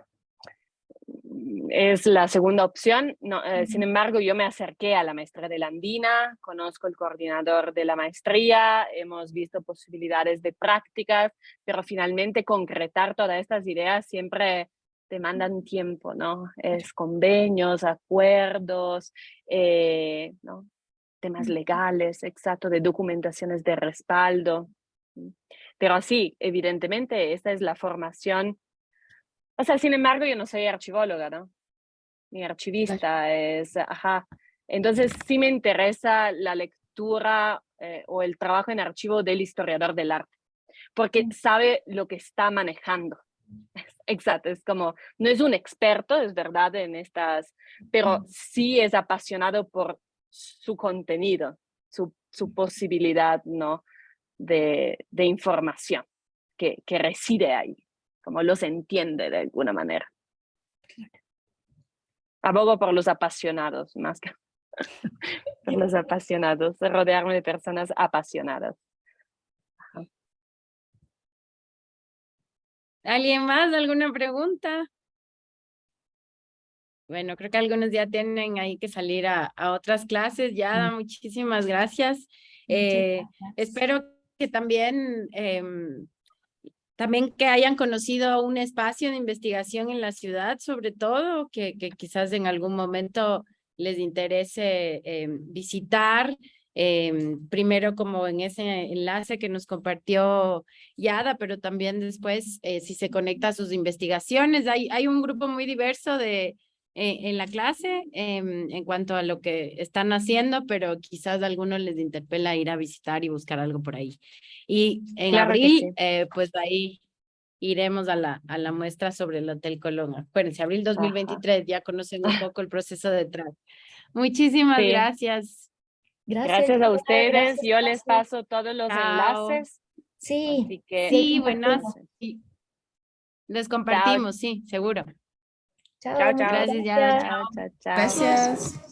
Es la segunda opción. No, sin embargo, yo me acerqué a la maestría de la Andina, conozco el coordinador de la maestría, hemos visto posibilidades de prácticas, pero finalmente concretar todas estas ideas siempre demandan tiempo, ¿no? Es convenios, acuerdos, ¿no? Temas legales, exacto, de documentaciones de respaldo. Pero sí, evidentemente, esta es la formación. O sea, sin embargo, yo no soy archivóloga, ¿no? Ni archivista, ajá. Entonces sí me interesa la lectura o el trabajo en archivo del historiador del arte, porque sabe lo que está manejando. Exacto, es como, no es un experto, es verdad, en estas, pero sí es apasionado por su contenido, su posibilidad, ¿no? de información que reside ahí, como los entiende de alguna manera. Abogo por los apasionados, más que por los apasionados, rodearme de personas apasionadas. Ajá. ¿Alguien más? ¿Alguna pregunta? Bueno, creo que algunos ya tienen ahí que salir a otras clases. Ya, muchísimas gracias. Espero que también, también que hayan conocido un espacio de investigación en la ciudad, sobre todo, que quizás en algún momento les interese visitar. Primero como en ese enlace que nos compartió Yada, pero también después si se conecta a sus investigaciones. Hay un grupo muy diverso en la clase en cuanto a lo que están haciendo, pero quizás a algunos les interpela ir a visitar y buscar algo por ahí. Y en Claro que abril, sí. pues ahí iremos a la muestra sobre el Hotel Colón. Acuérdense, abril 2023, ya conocen un poco el proceso detrás. Muchísimas Sí, gracias. gracias a ustedes. Gracias, Yo les Pasi. paso todos los Chao. enlaces. Sí, Así que, sí, Sí, buenas. compartimos. Sí, les chao, compartimos, sí, seguro. Chao, chao, muchas chao. Gracias, Yada. gracias. Chao. Chao, chao, chao. Gracias.